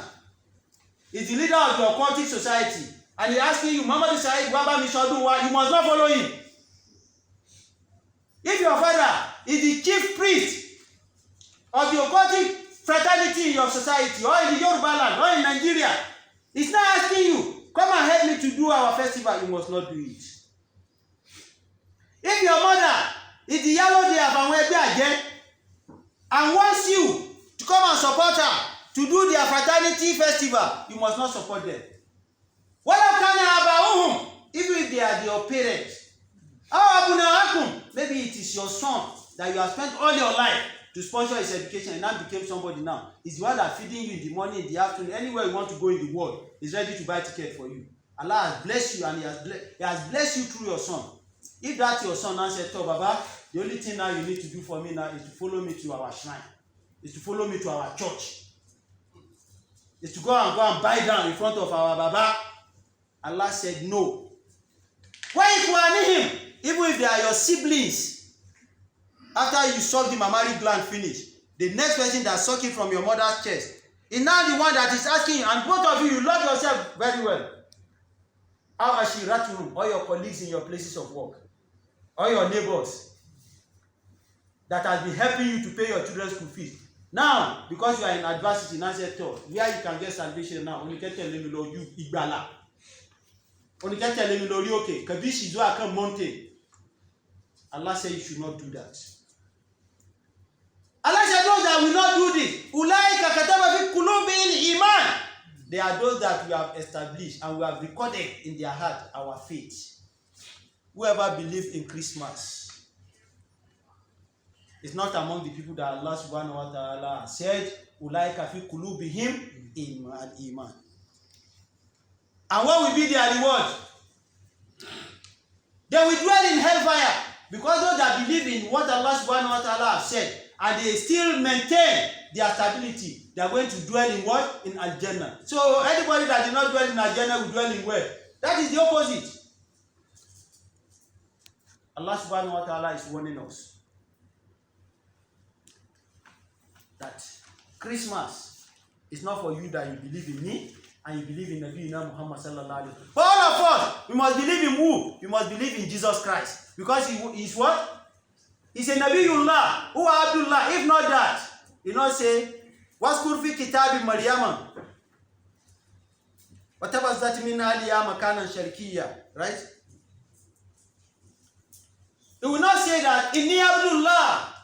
is the leader of the occultic society, and he asking you, Muhammad Saheed Olaosebikan, you must not follow him. If your father is the chief priest of the occultic fraternity in your society, or in the Yoruba land, or in Nigeria, he's not asking you, come and help me to do our festival, you must not do it. If your mother is the yellow day of Anwebe again, and wants you to come and support her to do their fraternity festival, you must not support them. Even if they are your parents. Maybe it is your son that you have spent all your life to sponsor his education and now became somebody now. He's the one that feeding you in the morning, in the afternoon, anywhere you want to go in the world, he's ready to buy a ticket for you. Allah has blessed you and he has blessed you through your son. If that's your son and said, Baba, the only thing now you need to do for me now is to follow me to our shrine, is to follow me to our church. is to go and buy down in front of our Baba. Allah said no. Why if you are him? Even if they are your siblings, after you suck the mammary gland finish, the next person that suck it from your mother's chest is now the one that is asking you, and both of you love yourself very well. How ashiratuhum, all your colleagues in your places of work, all your neighbors that has been helping you to pay your children's school fees. Now, because you are in adversity, now say, where you can get salvation now, only can tell them you igbala. Only can tell them you okay. Kabishi do a mountain. Allah said you should not do that. Allah said those that will not do this, ulaika kataba fi qulubihim iman. They are those that we have established and we have recorded in their heart our faith. Whoever believes in Christmas is not among the people that Allah subhanahu wa ta'ala said, ulaika fi qulubihim iman. And what will be their reward? They will dwell in hellfire, because those that believe in what Allah subhanahu wa ta'ala has said and they still maintain their stability, they are going to dwell in what? In Al-Jannah. So anybody that did not dwell in Al-Jannah will dwell in where? That is the opposite. Allah subhanahu wa ta'ala is warning us that Christmas is not for you that you believe in me and you believe in Nabi Muhammad sallallahu alaihi wasallam. For all of us, we must believe in who? We must believe in Jesus Christ, because he is what? He's a Nabiyullah, who are Abdullah. If not that, you know, say, وَاذْكُرْ فِي كِتَابِ مَرْيَمَ وَتَبَذَّتْ مِنْ أَهْلِهَا مَكَانًا شَرْقِيًّا. Right? He will not say that Inni Abdullah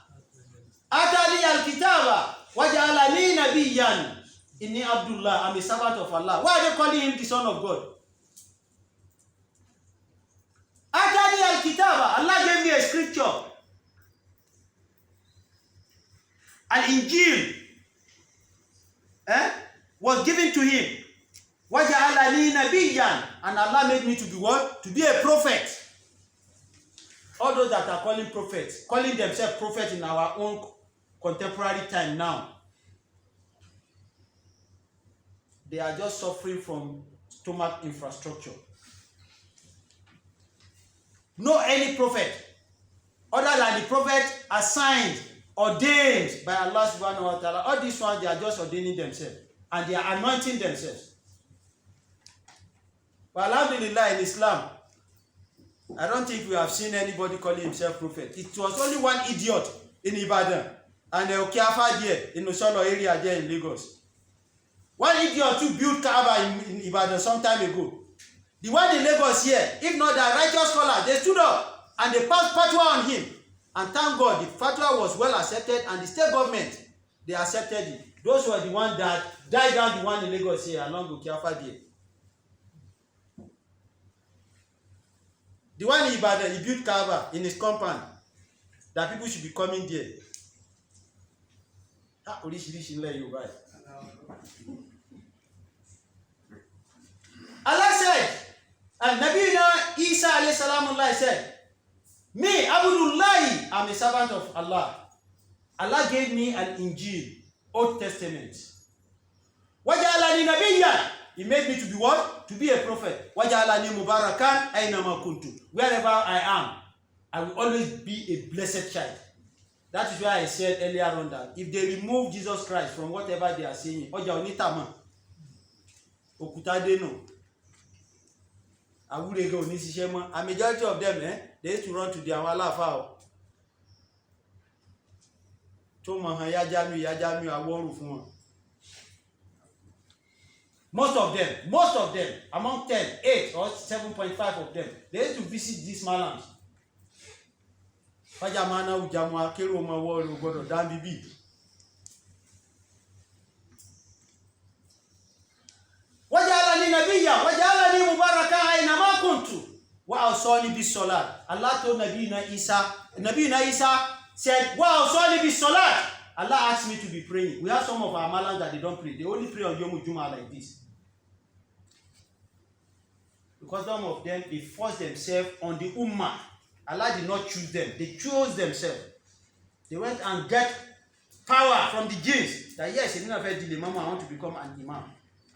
Atali al-Kitaba Waja'alani Nabiyyan. Inni Abdullah, I'm a servant of Allah. Why are they calling him the son of God? Atali al-Kitaba, Allah gave me a scripture. Al-Injil was given to him. Waja'alani Nabiyyan, and Allah made me to be what? To be a prophet. All those that are calling prophets, calling themselves prophets in our own contemporary time now, they are just suffering from stomach infrastructure. No any prophet other than the prophet assigned, ordained by Allah subhanahu wa ta'ala. All these ones, they are just ordaining themselves and they are anointing themselves. But alhamdulillah, in Islam, I don't think we have seen anybody calling himself prophet. It was only one idiot in Ibadan and Okiafa there in Osolo area there in Lagos. One idiot who built Kaaba in Ibadan some time ago. The one in Lagos here, if not the righteous scholars, they stood up and they passed fatwa on him. And thank God, the fatwa was well accepted and the state government, they accepted it. Those were the ones that died down the one in Lagos here along Okiafa there. The one in Ibadan, he built Kaaba in his compound that people should be coming there. Allah said, and Nabi Isa alayhi salamullah said, me, Abdullahi, I'm a servant of Allah. Allah gave me an Injil, Old Testament. Waja'alani nabiyyan. He made me to be what? To be a prophet. Waja'alani mubarakan aynama kuntu. Wherever I am, I will always be a blessed child. That is why I said earlier on that if they remove Jesus Christ from whatever they are saying, Oja onitama, Okutade no, Awurege onisishema, a majority of them, they used to run to their walafa. Toma yajami aworu fun won. Most of them, among 10, 8 or 7.5 of them, they used to visit these malams. Fajamana ujamu akero maworu godo dambibi. Waja'alani nabiyya, waja'alani mubarakan aynama kuntu. Wa awsani bis salat. Allah told Nabi Isa said, wa awsani bis salat. Allah asked me to be praying. We have some of our malams that they don't pray. They only pray on Yom Juma like this. Because some of them, they force themselves on the Ummah. Allah did not choose them. They chose themselves. They went and get power from the jinns. That yes, in a very dilemma, I want to become an imam.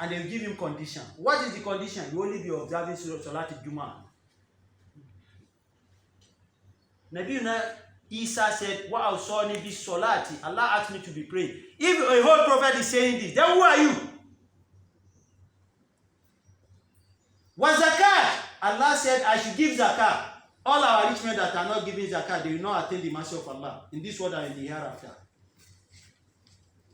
And they will give him condition. What is the condition? You only be observing Salat al-Jum'ah. Nabi Isa said, "Wa awsani bis salati." Allah asked me to be praying. If a whole prophet is saying this, then who are you? Wa zakat. Allah said, "I should give zakat." All our rich men that are not giving zakat, they will not attain the mercy of Allah in this world and in the hereafter.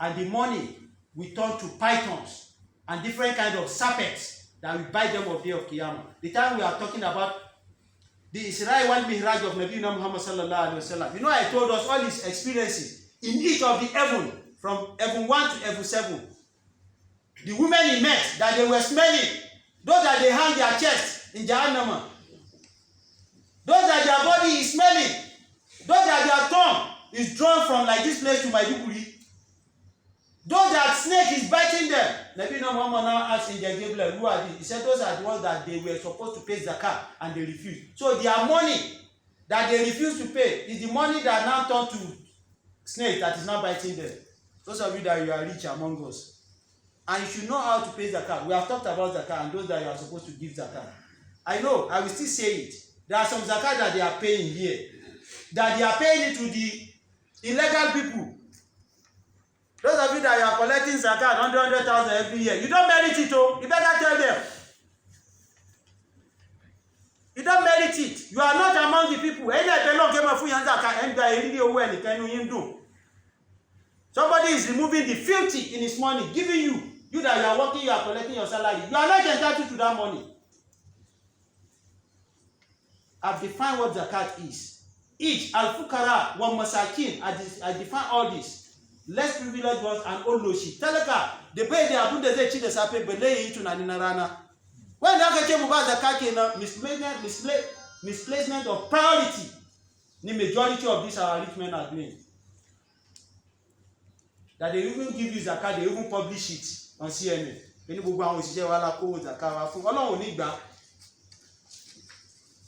And the money will turn to pythons and different kinds of serpents that will bite them of the day of Qiyamah. The time we are talking about the Isra wal Mihraj of Nabi Muhammad sallallahu alaihi wasallam. You know, I told us all his experiences in each of the heaven, from heaven 1 to heaven 7. The women he met, that they were smelling, those that they hang their chest in Jahannam, those that their body is smelling, those that their tongue is drawn from like this place to Maiduguri, those that snake is biting them. Nabi Muhammad now asked in Gabriel, who are these? He said those are the ones that they were supposed to pay zakat and they refused. So their money that they refused to pay is the money that now turned to snake that is now biting them. Those of you that you are rich among us, and you should know how to pay zakat. We have talked about zakat and those that you are supposed to give zakat. I know, I will still say it. There are some zakat that they are paying here, that they are paying it to the illegal people. Those of you that you are collecting zakat, 100,000 every year, you don't merit it, oh. You better tell them. You don't merit it. You are not among the people. Somebody is removing the filthy in his money, giving you. You that you are working, you are collecting your salary. You are not entitled to that money. I've defined what zakat is. Each al-fukara wa masakin. I define all this. Less privileged ones and oloshi. Teleka, the way they are doing the chile sape belay itu na ninarana. When they are getting about zakat, na misplacement of priority. The majority of these our rich men are doing. That they even give you zakat, they even publish it on CNN.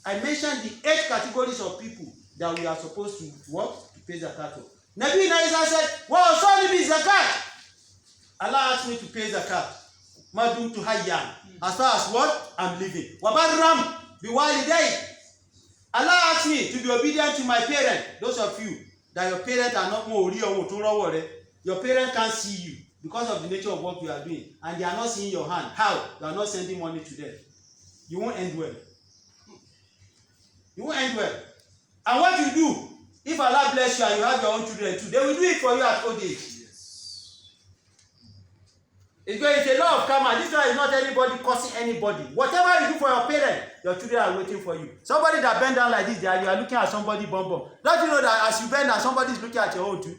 I mentioned the 8 categories of people that we are supposed to what? To pay zakat to. Nabi Isa said, "Well, sorry, be zakat." Allah asked me to pay zakat. Madum to hayyan. As far as what? I'm living. Wabarram biwaliday. Allah asked me to be obedient to my parents. Those of you that your parents are not more real, your parents can't see you because of the nature of what you are doing, and they are not seeing your hand. How? You are not sending money to them. You won't end well. You won't end well. And what you do, if Allah bless you and you have your own children too, they will do it for you at old age. Yes. It's a law of karma. This one is not anybody causing anybody. Whatever you do for your parents, your children are waiting for you. Somebody that bend down like this, you are looking at somebody bum. Don't you know that as you bend down, somebody is looking at your own too?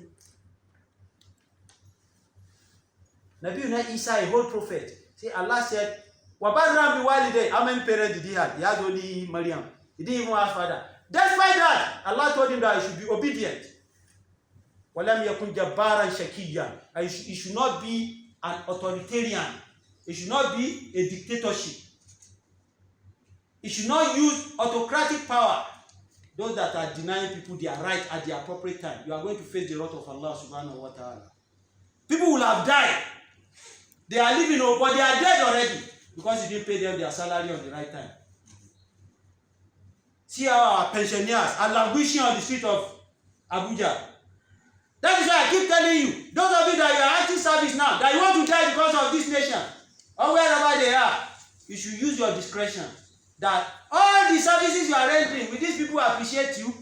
Nabi Isa, a whole prophet. See, Allah said, "Wabarram biwaliday." How many parents did he have? He had only Maryam. He didn't even have father. Despite that, Allah told him that he should be obedient. وَلَمْ يَكُنْ جَبَّارًا شَكِيًّا. He should not be an authoritarian. It should not be a dictatorship. It should not use autocratic power. Those that are denying people their right at the appropriate time, you are going to face the wrath of Allah subhanahu wa ta'ala. People will have died. They are living, but they are dead already because you didn't pay them their salary on the right time. See how our pensioners are languishing on the street of Abuja. That is why I keep telling you, those of you that you are active service now, that you want to die because of this nation, or wherever they are, you should use your discretion. That all the services you are rendering, will these people appreciate you?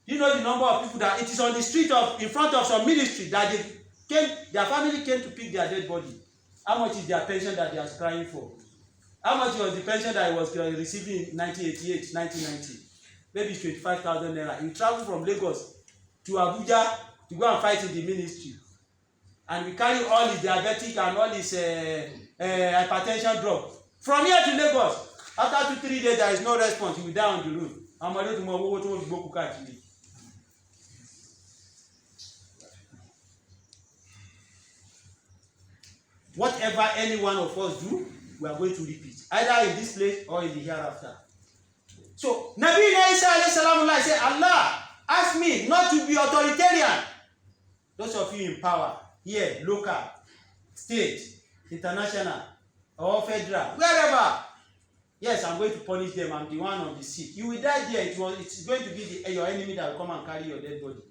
You know the number of people that it is on the street in front of some ministry that their family came to pick their dead body. How much is their pension that they are crying for? How much was the pension that he was receiving in 1988, 1990? Maybe 25,000 naira. He traveled from Lagos to Abuja to go and fight in the ministry. And we carry all his diabetic and all his hypertension drug. From here to Lagos, after 2-3 days, there is no response. He will die on the road. Whatever any one of us do, we are going to repeat, either in this place or in the hereafter. So, Nabi Isa said, Allah asked me not to be authoritarian. Those of you in power, here, local, state, international, or federal, wherever. Yes, I'm going to punish them. I'm the one on the seat. You will die there. It's going to be your enemy that will come and carry your dead body.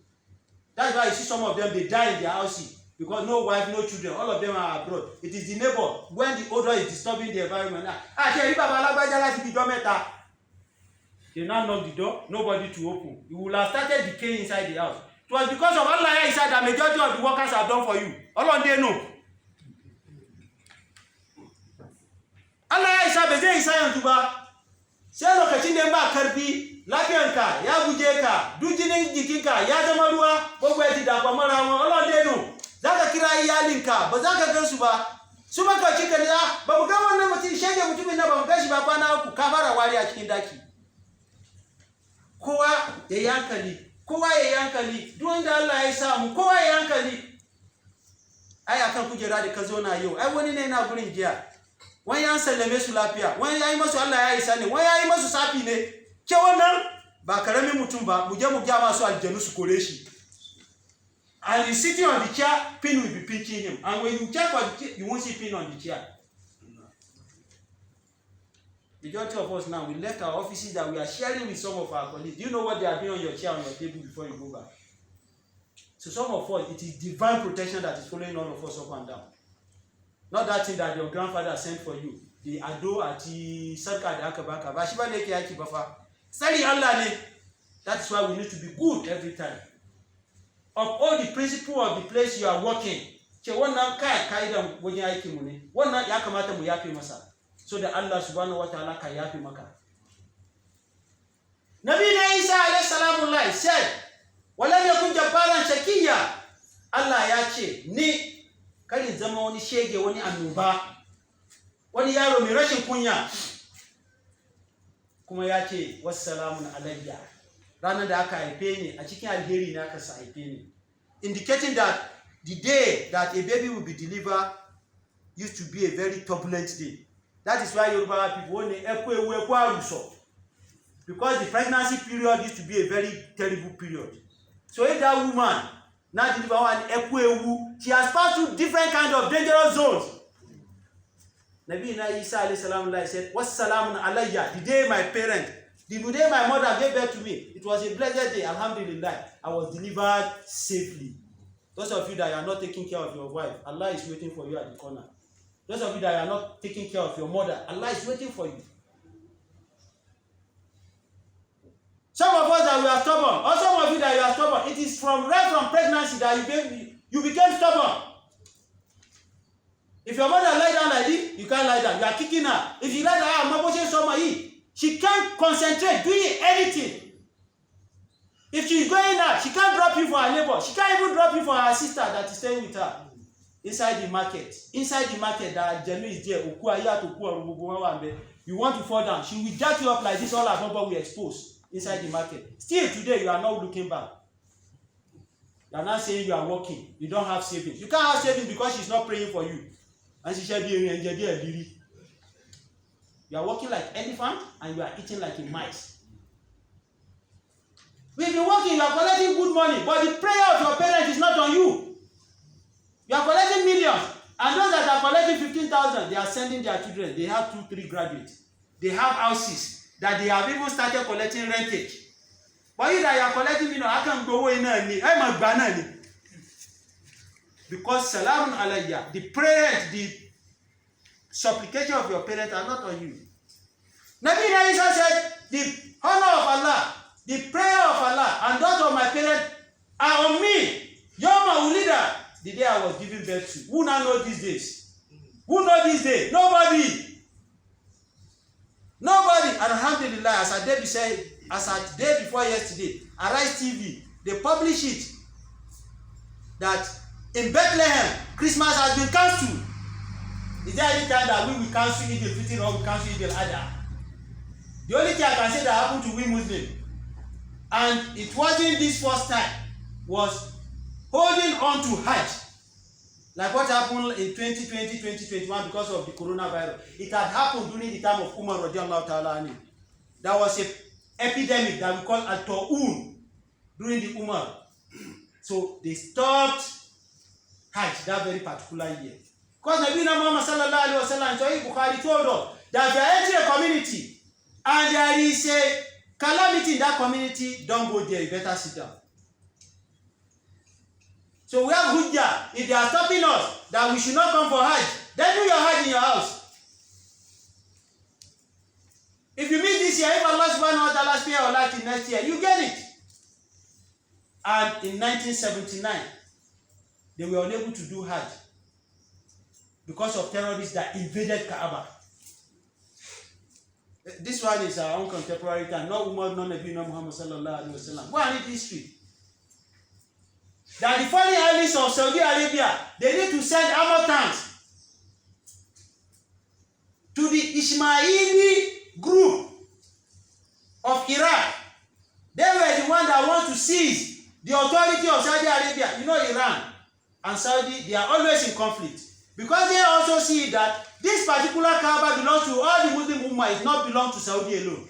That's why you see some of them, they die in their houses because no wife, no children. All of them are abroad. It is the neighbor. When the odor is disturbing the environment. They now knock the door, nobody to open. You will have started decaying inside the house. It was because of Allah inside that majority of the workers have done for you. Allah they know. Allah isa bai zai isa yanzu ba. Sai lokacin da ba karfi, lafiyanka ya guje ka, duk jinin jikinka ya zama ruwa, gogo ya ji da kwamara wa Allah dai no. Zaka kira iyalinka, ba za ka gansu ba. Su maka cika ne, ba mu ga wannan mutum shege mutumin na ba mu gashi ba kwana uku ka fara wari a cikin daki. Kowa ya yankali, kowa ya yankali, duk wanda Allah ya samu, kowa ya yankali. Ai akan kujera da ka zo na yau, ai wani ne yana gurin jiya. Wani ya sallame su lafiya, wani ya yi masu Allah ya isa ne, wani ya yi masu safi ne. Ke wannan ba karamin mutum ba, mu je mu gya masu aljanu su kore shi. And he's sitting on the chair, pin will be pinching him. And when you check for the chair, you won't see pin on the chair. Majority of us now, we left our offices that we are sharing with some of our colleagues. Do you know what they are doing on your chair, on your table before you go back? So some of us, it is divine protection that is following all of us up and down. Not that thing that your grandfather sent for you. The ado ati sarka da aka baka. Ba shi ba ne yake yaki ba fa. Sari Allah ne. That's why we need to be good every time. Uphold the principle of the place you are working. Ce wannan kaidan wajen aikin mu ne. Wannan ya kamata mu yafe masa. So that Allah subhanahu wa ta'ala ka yafe maka. Nabi Isa alayhi salamullah said, "Walam yakun jabbaran shakiyya." Allah ya ce ni kare zama wani shege, wani annoba, wani yaro mai rashin kunya. Kuma ya ce wassalamun alayya, ranar da aka haife ni a cikin alheri ne aka haife ni, indicating that the day that a baby will be delivered used to be a very turbulent day. That is why Yoruba people only because the pregnancy period used to be a very terrible period. So if that woman now deliver one she has passed through different kind of dangerous zones. Nabi Isa alayhi salam said, "Wassalamun alayya." The day my parent, the day my mother gave birth to me, it was a blessed day. Alhamdulillah, I was delivered safely. Those of you that are not taking care of your wife, Allah is waiting for you at the corner. Those of you that are not taking care of your mother, Allah is waiting for you. Some of us that we are stubborn, or some of you that you are stubborn, it is right from pregnancy that you became stubborn. If your mother lie down like this, you can't lie down. You are kicking her. If you lie down, she can't concentrate doing anything. If she is going out, she can't drop you for her neighbor. She can't even drop you for her sister that is staying with her. Inside the market, that Jenu is there. You want to fall down. She will jack you up like this, all her bumper will expose. Inside the market. Still today, you are not looking back. You are not saying you are working. You don't have savings. You can't have savings because she's not praying for you. And she shall be a You are working like elephant and you are eating like a mice. We've been working, you are collecting good money, but the prayer of your parents is not on you. You are collecting millions. And those that are collecting 15,000, they are sending their children. They have 2-3 graduates. They have houses that they have even started collecting rentage. But you that you are collecting, I can go away now. I'm a banana. Because salamun alayya, the prayer, the supplication of your parents are not on you. Nabi Isa said, the honor of Allah, the prayer of Allah, and that of my parents are on me. Yoma Ulida, the day I was giving birth to. Who now know these days? Who know this day? Nobody. Nobody. And alhamdulillah, as I day before yesterday, Arise TV, they publish it that in Bethlehem, Christmas has been cancelled. Is there any time that we will cancel Eid al-Fitr or we cancel Eid al-Adha? The only thing I can say that happened to we Muslims, and it wasn't this first time, was holding on to Hajj. Like what happened in 2020, 2021 because of the coronavirus. It had happened during the time of Umar radiallahu ta'ala anhu. There was an epidemic that we call At-Ta'un during the Umar. So they stopped Hajj that very particular year. Because Nabi Muhammad sallallahu alaihi wasallam in Sahih Bukhari told us that if you are entering a community and there is a calamity in that community, don't go there, you better sit down. So we have hujjah. If they are stopping us that we should not come for Hajj, then do your Hajj in your house. If you miss this year, if Allah subhanahu wa ta'ala spare your life in next year, you get it. And in 1979, they were unable to do Hajj because of terrorists that invaded Kaaba. This one is our own contemporary time, not Umar, not Nabi Muhammad sallallahu alaihi wasallam. Go and read history. That the foreign allies of Saudi Arabia, they need to send armor tanks to the Ismaili group of Iraq. They were the ones that want to seize the authority of Saudi Arabia. You know, Iran and Saudi, they are always in conflict. Because they also see that this particular Kaaba belongs to all the Muslim Ummah, it not belong to Saudi alone.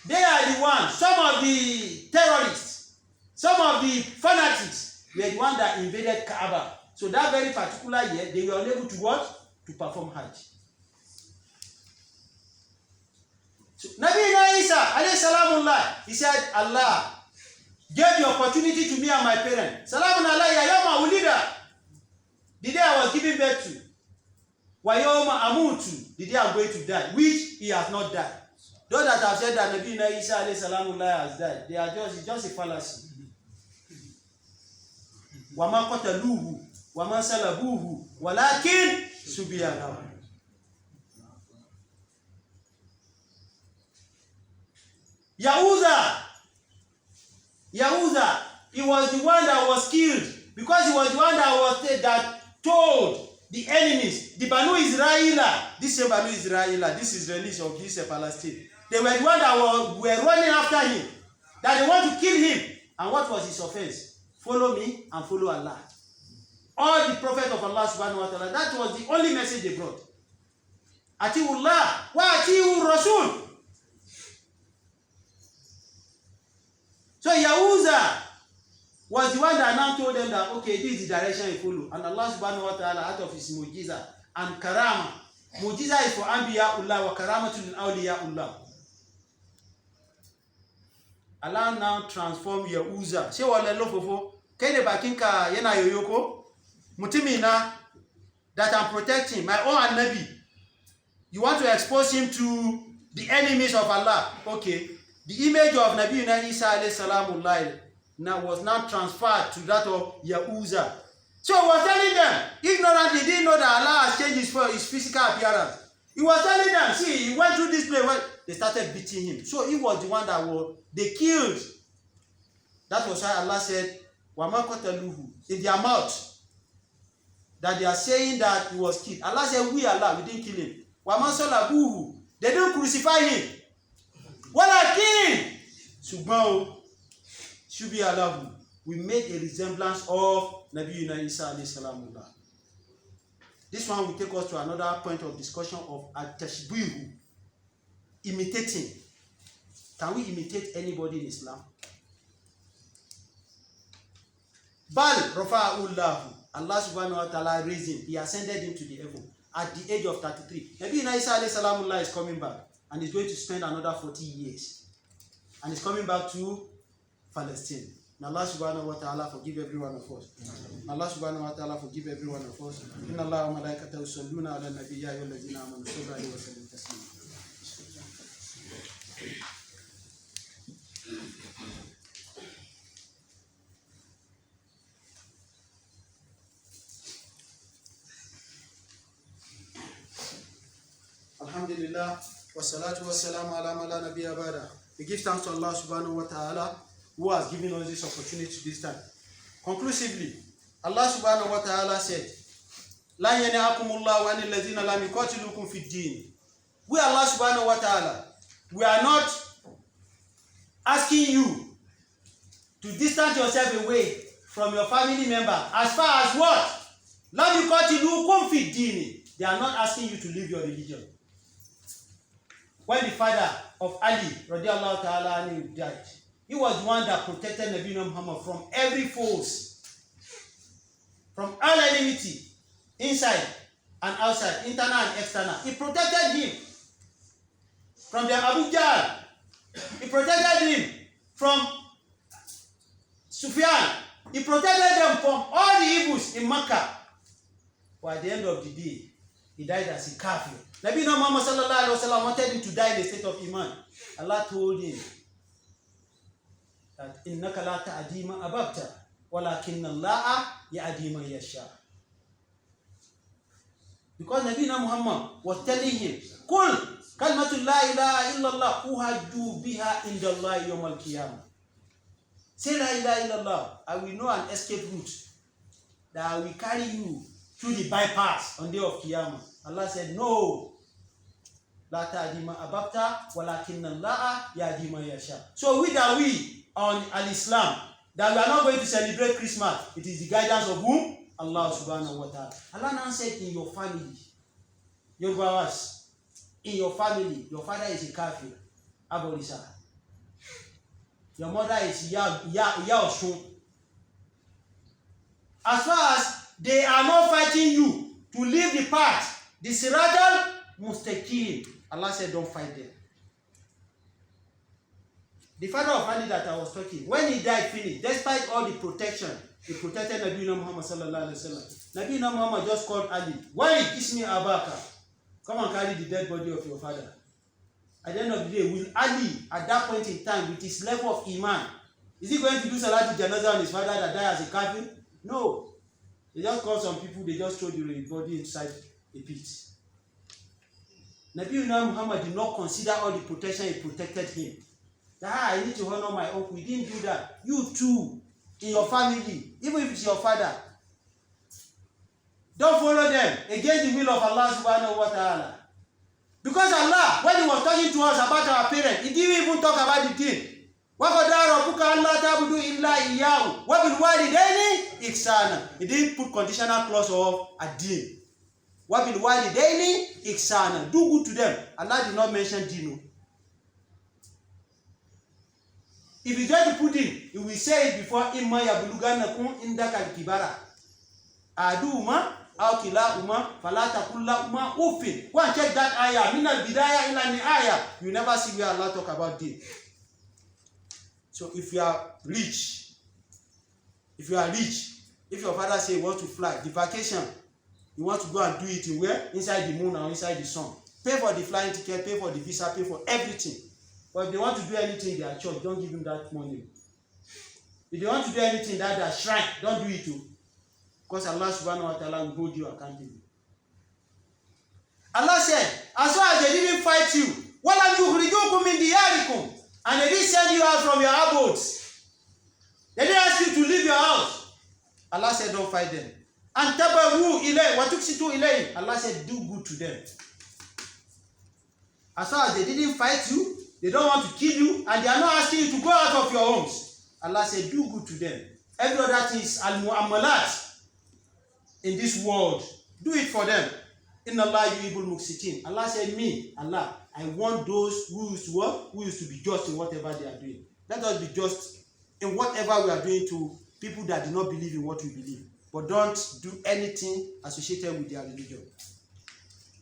They are the ones, some of the terrorists, some of the fanatics were the ones that invaded Kaaba. So that very particular year, they were unable to what? To perform Hajj. So Nabi Isa, alayhi salamullah, he said, Allah gave the opportunity to me and my parents. Salamun alayya yawma ulida. The day I was giving birth to. Wa yawma amutu. The day I'm going to die, which he has not died. Those that have said that Nabi Isa alayhi salamullah has died, they are just a fallacy. Wa ma qataluhu wa ma salabuhu walakin subiya lahu. Yahuda, he was the one that was killed because he was the one that told the enemies, the Banu Israel, this is Banu Israel, this Israelis of this Palestine. They were the one that were running after him, that they want to kill him. And what was his offense? Follow me and follow Allah. All the prophets of Allah subhanahu wa ta'ala, that was the only message they brought. Atiullah wa atiur Rasul. So Yahuza was the one that now told them that, okay, this is the direction you follow. And Allah subhanahu wa ta'ala, out of his mujiza and karama. Mujiza is for Anbiya'ullah wa karamatul awliya'ullah. Allah now transform Yahuza. Say what Allah fofo. Kene bakinka yena yoyoko. Mutimina that I'm protecting my own Nabi. You want to expose him to the enemies of Allah. Okay. The image of Nabi Isa alayhi salamullah now was now transferred to that of Yahuza. So he was telling them, ignorantly, they didn't know that Allah has changed his physical appearance. He was telling them, see, he went through this place where they started beating him. So he was the one that they killed. That was why Allah said, Wama qataluhu, in their mouth, that they are saying that he was killed. Allah said, we Allah, we didn't kill him. Wama salabuhu, they didn't crucify him. Walakin, Subhanahu Shubi Allahu, we made a resemblance of Nabi Isa alayhi salamullah. This one will take us to another point of discussion of at-tashbihu, imitating. Can we imitate anybody in Islam? Bal rafa'ullahu, Allah subhanahu wa ta'ala raised him. He ascended him to the heaven at the age of 33. Nabi Isa alayhi salamullah is coming back. And he's going to spend another 40 years. And he's coming back to Palestine. May Allah subhanahu wa ta'ala forgive every one of us. May Allah subhanahu wa ta'ala forgive every one of us. Inna Allah wa malaikatahu yusalluna ala nabiyyi ayyuhallazina amanu sallu alayhi wa sallimu taslima. Alhamdulillah. Wassalatu wassalamu ala man la nabiyya ba'da. We give thanks to Allah subhanahu wa ta'ala who has given us this opportunity this time. Conclusively, Allah subhanahu wa ta'ala said, La yanhakumullahu 'anil ladzina lam yuqatilukum fid din. We Allah subhanahu wa ta'ala, we are not asking you to distance yourself away from your family member as far as what? Lam yuqatilukum fid din. They are not asking you to leave your religion. When the father of Ali, radiallahu ta'ala, died, he was the one that protected Nabi Muhammad from every force. from all enmity, inside and outside, internal and external. He protected him from the Abu Jahl. He protected him from Sufyan. He protected them from all the evils in Makkah. But at the end of the day, he died as a kafir. Nabi Muhammad sallallahu alaihi wasallam wanted him to die in a state of iman. Allah told him that innaka la ta'di man ahbabta walakinna Allah ya'di man yasha. Because Nabi Muhammad was telling him, Kul kalmatu la ilaha illallah uhajju biha indallahi yawm al-qiyamah. Say la ilaha illallah, I will know an escape route that I will carry you through the bypass on the day of Qiyamah. Allah said, no. La ta'di man ahbabta walakinna Allah ya'di man yasha. So we on al-Islam, that we are not going to celebrate Christmas. It is the guidance of whom? Allah subhanahu wa ta'ala. Allah now said, in your family, your brothers, in your family, your father is a kafir, Abolisa. Your mother is Yaoshun. As far as they are not fighting you to leave the path, the Siratal Mustaqim, Allah said, don't fight them. The father of Ali that I was talking, when he died finished, despite all the protection, he protected Nabi Muhammad sallallahu alaihi wasallam. Nabi Muhammad just called Ali. Why kiss me Abaka? Come and carry the dead body of your father. At the end of the day, will Ali, at that point in time, with his level of iman, is he going to do Salat Janaza on his father that died as a kafir? No. They just call some people, they just throw the body inside a pit. Nabi Muhammad did not consider all the protection he protected him. I need to honor my uncle. He didn't do that. You too, in your family, even if it's your father, don't follow them against the will of Allah subhanahu wa ta'ala. Because Allah, when he was talking to us about our parents, he didn't even talk about the deen. He didn't put conditional clause of a deen. Do good to them. Allah did not mention deen. If you try to put in, you will say it before imma yabluganakum indaka al-kibara. Aduhuma aw kilahuma fala taqul lahuma uffin. Go and check that ayah. Min al-bidayah ila al-nihayah. You never see where Allah talk about this. So if you are rich, if your father say you want to fly, the vacation, you want to go and do it in where? Inside the moon or inside the sun. Pay for the flying ticket, pay for the visa, pay for everything. But if they want to do anything in their church, don't give them that money. If they want to do anything in their shrine, don't do it too. Because Allah subhanahu wa ta'ala will hold you accountable. Allah said, as long as they didn't fight you, and they didn't send you out from your abodes, they didn't ask you to leave your house. Allah said, don't fight them. And Allah said, do good to them. As long as they didn't fight you, they don't want to kill you, and they are not asking you to go out of your homes. Allah said, do good to them. Every other thing is al-mu'amalat in this world. Do it for them. Inna Allah yuhibbul muqsitin. Allah said, me, Allah, I want those who used to work, who used to be just in whatever they are doing. Let us be just in whatever we are doing to people that do not believe in what we believe. But don't do anything associated with their religion.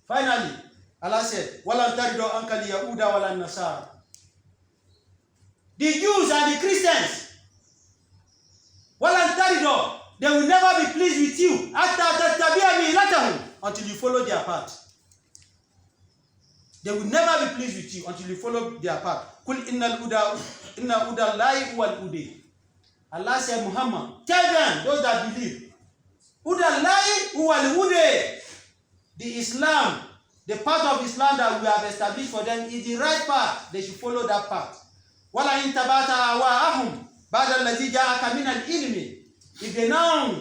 Finally, Allah said, وَلَنْ تَرِدُوا عَنْكَ الْيَهُودَ وَلَا النَّصَارَى. The Jews and the Christians, وَلَنْ تَرِدُوا, they will never be pleased with you until you follow their path. They will never be pleased with you until you follow their path. قُلْ إِنَّ الْهُدَى اللَّهِ هُوَ الْهُدَى. Allah said, Muhammad, tell them, those that believe, هُدَى اللَّهِ هُوَ الْهُدَى. The Islam, the path of Islam that we have established for them is the right path. They should follow that path. وَلَئِن تَبَعْتَ أَهْوَاءَهُمْ بَعْدَ الَّذِي جَاءَكَ مِنَ الْعِلْمِ. If they now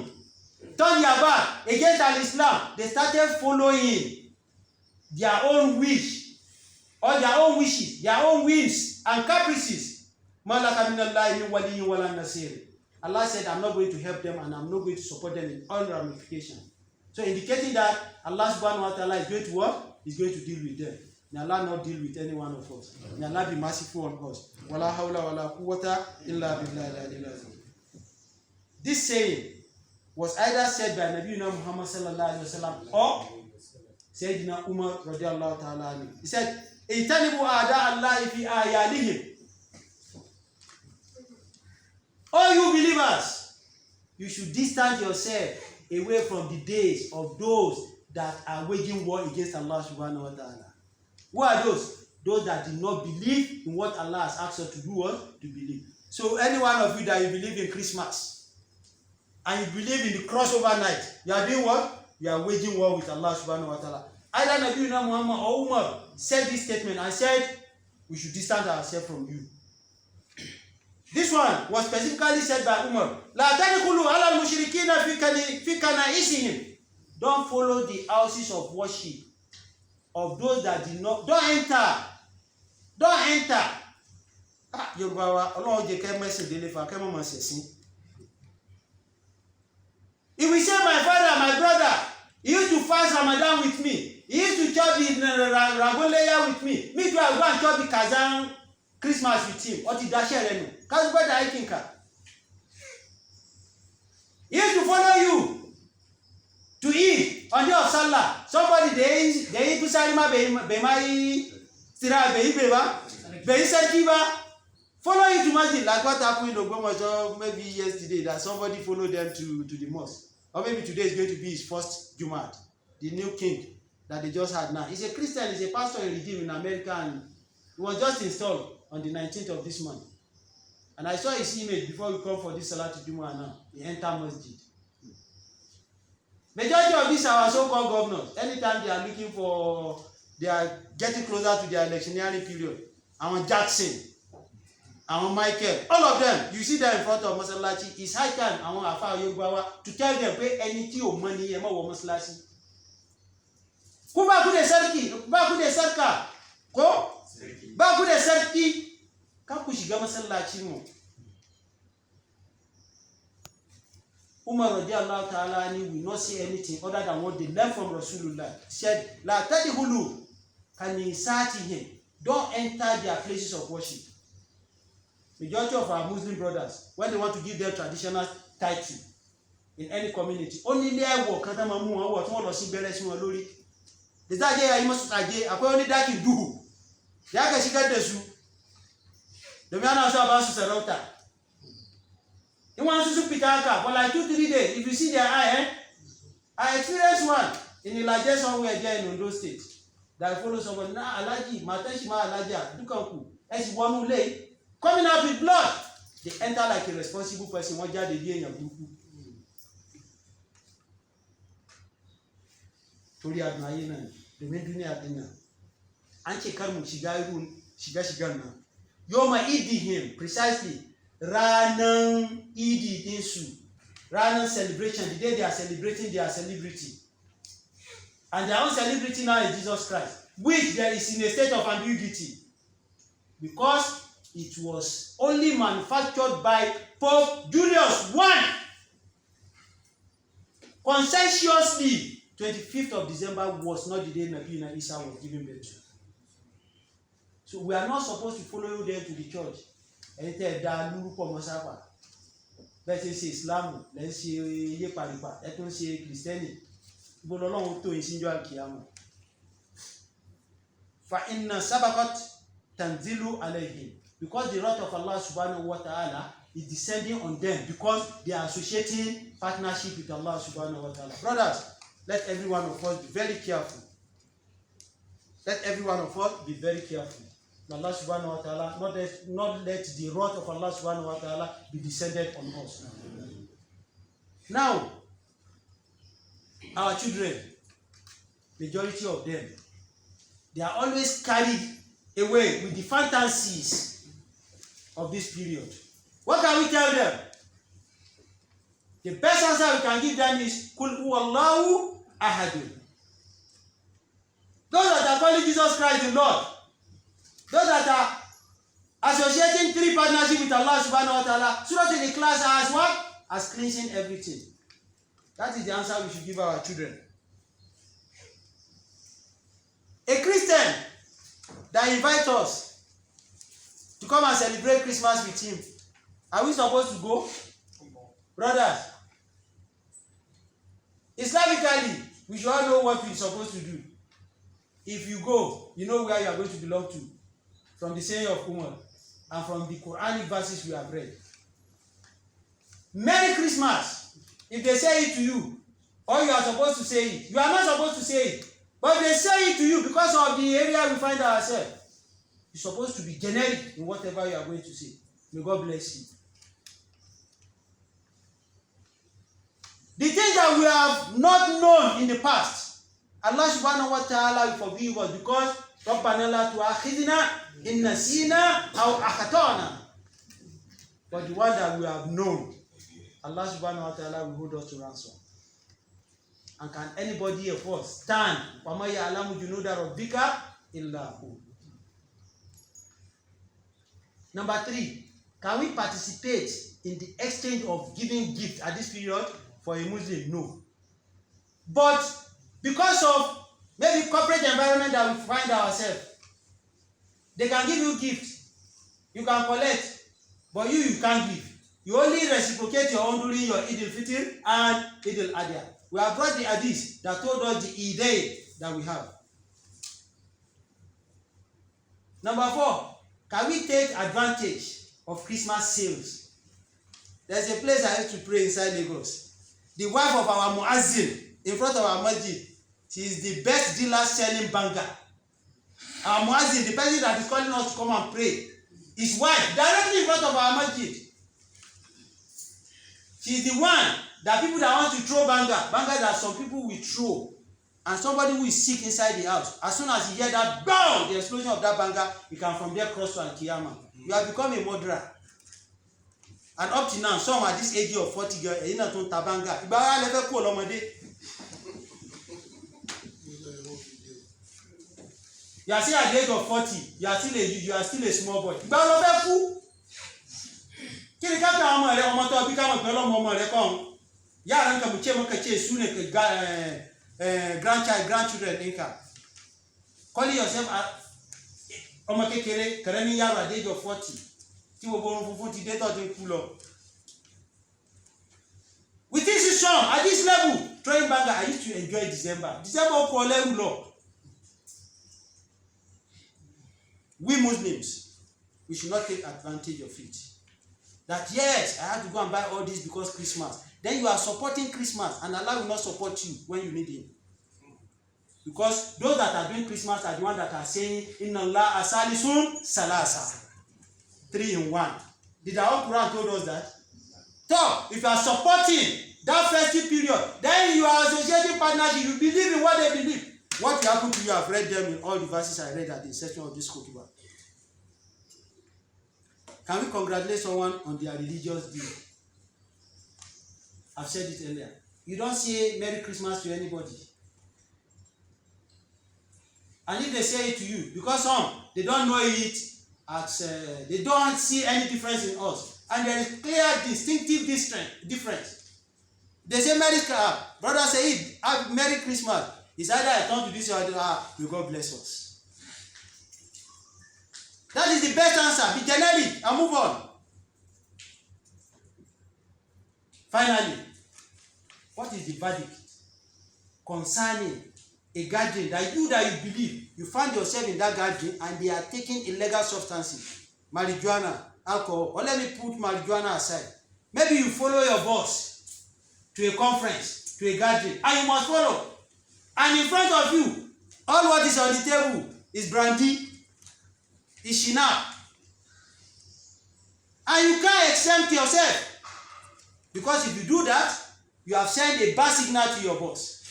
turn their back against al-Islam, they started following their own wish, or their own wishes, their own whims and caprices. مَا لَكَ مِنَ اللَّهِ مِنْ وَلِيٍّ وَلَا نَصِيرٍ. Allah said, I'm not going to help them and I'm not going to support them in all ramifications. So indicating that Allah subhanahu wa ta'ala is going to work, is going to deal with them. May Allah not deal with any one of us. May Allah be merciful on us. Wala hawla wala quwwata illa billahi al-aliyyil azim. This saying was either said by Nabiuna Muhammad sallallahu alaihi wasallam or Sayyidina Umar radiallahu ta'ala anhu. He said, "Itanibu a'da Allahi fi ayalihim." All you believers, you should distance yourself away from the days of those that are waging war against Allah subhanahu wa ta'ala. Who are those? Those that do not believe in what Allah has asked us to do, what? To believe. So any one of you that you believe in Christmas and you believe in the crossover night, you are doing what? You are waging war with Allah subhanahu wa ta'ala. Either Nabiuna Muhammad or Umar said this statement and said, we should distance ourselves from you. This one was specifically said by Umar. La tadkhulu ala al-mushrikina fi kana'isihim. Don't follow the houses of worship of those that did not. Don't enter. Don't enter. Yorùbá wa Ọlọ́run jẹ́ kẹ́ mẹ́sìn délé fa kẹ́ mọ́ mọ́ ṣẹ̀sìn. If we say my father, my brother, he used to fast Ramadan with me. He used to chop the Ragoleya with me. Me too, I go and chop the Kazan Christmas with him. Or the Dasherenu. Because brother, I think. He used to follow you to eat on the day of Salah. Somebody they eat to Salima Bemai Stira Beba Beisakiba. Follow you to Masjid, like what happened in Ogbomoso maybe yesterday, that somebody followed them to the mosque. Or maybe today is going to be his first Jumadal, the new king that they just had now. He's a Christian, he's a pastor in Redeem in America, and he was just installed on the 19th of this month. And I saw his image before we come for this Salah to Jummah now. He entered Masjid. Majority of these are our so-called governors. Anytime they are looking for, they are getting closer to their electioneering period. Àwọn Jackson, àwọn Michael, all of them, you see them in front of Mosalachi. It's high time àwọn Afa Yorùbá to tell them pé ẹni tí ò mọ̀ ni ẹ má wọ Mosalachi. Kú bá kú de sarki, bá kú de sarka, ko? Bá kú de sarki, ka ku shiga Mosalachi mu. Umar radiallahu ta'ala anhu will not say anything other than what they learned from Rasulullah. He said, La tadkhulu kanisatihim. Don't enter their places of worship. Majority of our Muslim brothers, when they want to give them traditional title in any community, only their work kan ta ma mu wọn wọ tí wọ́n lọ sí bẹ̀rẹ̀ sí wọn lórí. De ta je ayi mo sutaje, akwai oni daki duhu. Ya ka shigar da su. Domin ana so ba su sarauta. You want to speak for like 2-3 days. If you see their eye, I experienced one in the largest somewhere there in Ondo State. That follow someone na alaji, matenshi ma alaja, dukanku. Esi wonu le, coming out with blood. They enter like a responsible person. One jade di eyan buku. Tori adun aye na, de me dunia adina. Anche karmu shiga iru shiga na. Yoma idihim precisely. Ranan Idi Dinsu, Ranan celebration, the day they are celebrating their celebrity. And their own celebrity now is Jesus Christ, which there is in a state of ambiguity. Because it was only manufactured by Pope Julius I. Consensuously, 25th of December was not the day Nabi Isa was given birth to. So we are not supposed to follow you there to the church. Ẹni tẹ́ dá lórúkọ mọ́sáfà bẹ́ẹ̀ ṣe ṣe Islam lẹ́ ń ṣe iye pàrípà ẹ tó ń ṣe Kìrìsìtẹ́nì ibo lọ́lọ́run tó yín síjọ́ àkíyàmọ̀. Fa inna sabaqat tanzilu alayhim, because the wrath of Allah subhanahu wa ta'ala is descending on them because they are associating partnership with Allah subhanahu wa ta'ala. Brothers, let every one of us be very careful. Let every one of us be very careful. Allah subhanahu wa ta'ala, not let the wrath of Allah subhanahu wa ta'ala be descended on us. Now, our children, majority of them, they are always carried away with the fantasies of this period. What can we tell them? The best answer we can give them is Kul huwallahu ahadun. Those that are calling Jesus Christ the Lord, those that are associating three partnership with Allah subhanahu wa ta'ala, Surah Al-Ikhlas as what? As cleansing everything. That is the answer we should give our children. A Christian that invites us to come and celebrate Christmas with him, are we supposed to go? Brothers, We should all know what we're supposed to do. If you go, you know where you are going to belong to. From the saying of Umar and from the Quranic verses we have read. Merry Christmas. If they say it to you, or you are supposed to say it, you are not supposed to say it. But if they say it to you because of the area we find ourselves, you're supposed to be generic in whatever you are going to say. May God bless you. The things that we have not known in the past, Allah subhanahu wa ta'ala will forgive us because رَبَّنَا لَا تُؤَاخِذْنَا إِن نَّسِينَا أَوْ أَخْطَأْنَا. But the one that we have known, Allah subhanahu wa ta'ala will hold us to ransom. And can anybody of us stand? وَمَا يَعْلَمُ جُنُودَ رَبِّكَ إِلَّا هُوَ. Number 3, can we participate in the exchange of giving gifts at this period? For a Muslim, no. But because of maybe corporate environment that we find ourselves, they can give you gifts. You can collect, but you can't give. You only reciprocate your own during your Eid al-Fitr and Eid al-Adha. We have brought the hadith that told us the Eid that we have. Number 4, can we take advantage of Christmas sales? There's a place I used to pray inside Lagos. The wife of our muazzin in front of our masjid, she is the best dealer selling banker. Our muazzin, the person that is calling us to come and pray, his wife directly in front of our masjid. She is the one that people that want to throw banker that some people will throw, and somebody who is sick inside the house, as soon as he hear that bang, the explosion of that banker, he can from there cross to Al-Qiyamah. You have become a murderer. And up to now, some at this age of 40 girls, you know, don't tabanga. You are still at the age of 40. You are still a small boy. Grandchildren. Calling yourself at the age of 40. With this song, at this level, throwing banger, I used to enjoy December. We Muslims, we should not take advantage of it. That yes, I have to go and buy all this because Christmas. Then you are supporting Christmas, and Allah will not support you when you need Him. Because those that are doing Christmas are the ones that are saying, Inna Allah asalisun salasa. 3 in 1. Did our Quran told us that? So, if you are supporting that festive period, then you are associating partnership. You believe in what they believe. What will happen to you? I've read them in all the verses I read at the section of this khutbah. Can we congratulate someone on their religious day? I've said it earlier. You don't say Merry Christmas to anybody. And if they say it to you, because some, they don't know it, they don't see any difference in us, and there is clear distinctive difference. They say Merry Christmas, brother Saheed, have Merry Christmas. It's either I turn to this or may God bless us. That is the best answer. Be generic and move on. Finally, what is the verdict concerning a gathering that you believe, you find yourself in that gathering and they are taking illegal substances, marijuana, alcohol, or let me put marijuana aside. Maybe you follow your boss to a conference, to a gathering, and you must follow. And in front of you, all what is on the table is brandy, is shinap. And you can't exempt yourself. Because if you do that, you have sent a bad signal to your boss.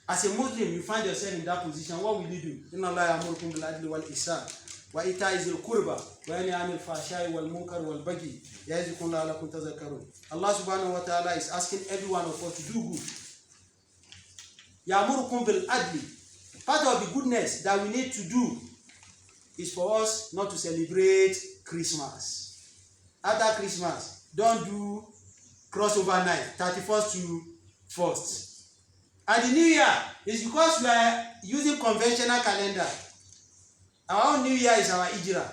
As a Muslim, you find yourself in that position, what will you do? Inna Allah ya'murukum bil adli wal ihsan wa ita'i zil qurba wa yanha 'anil fahsha'i wal munkar wal baghi ya'izukum la'allakum tadhakkarun. Allah subhanahu wa ta'ala is asking every one of us to do good. Ya'murukum bil adli. Part of the goodness that we need to do is for us not to celebrate Christmas. After Christmas, don't do crossover night, 31st to 1st. And the New Year is because we are using conventional calendar. Our own New Year is our Hijrah.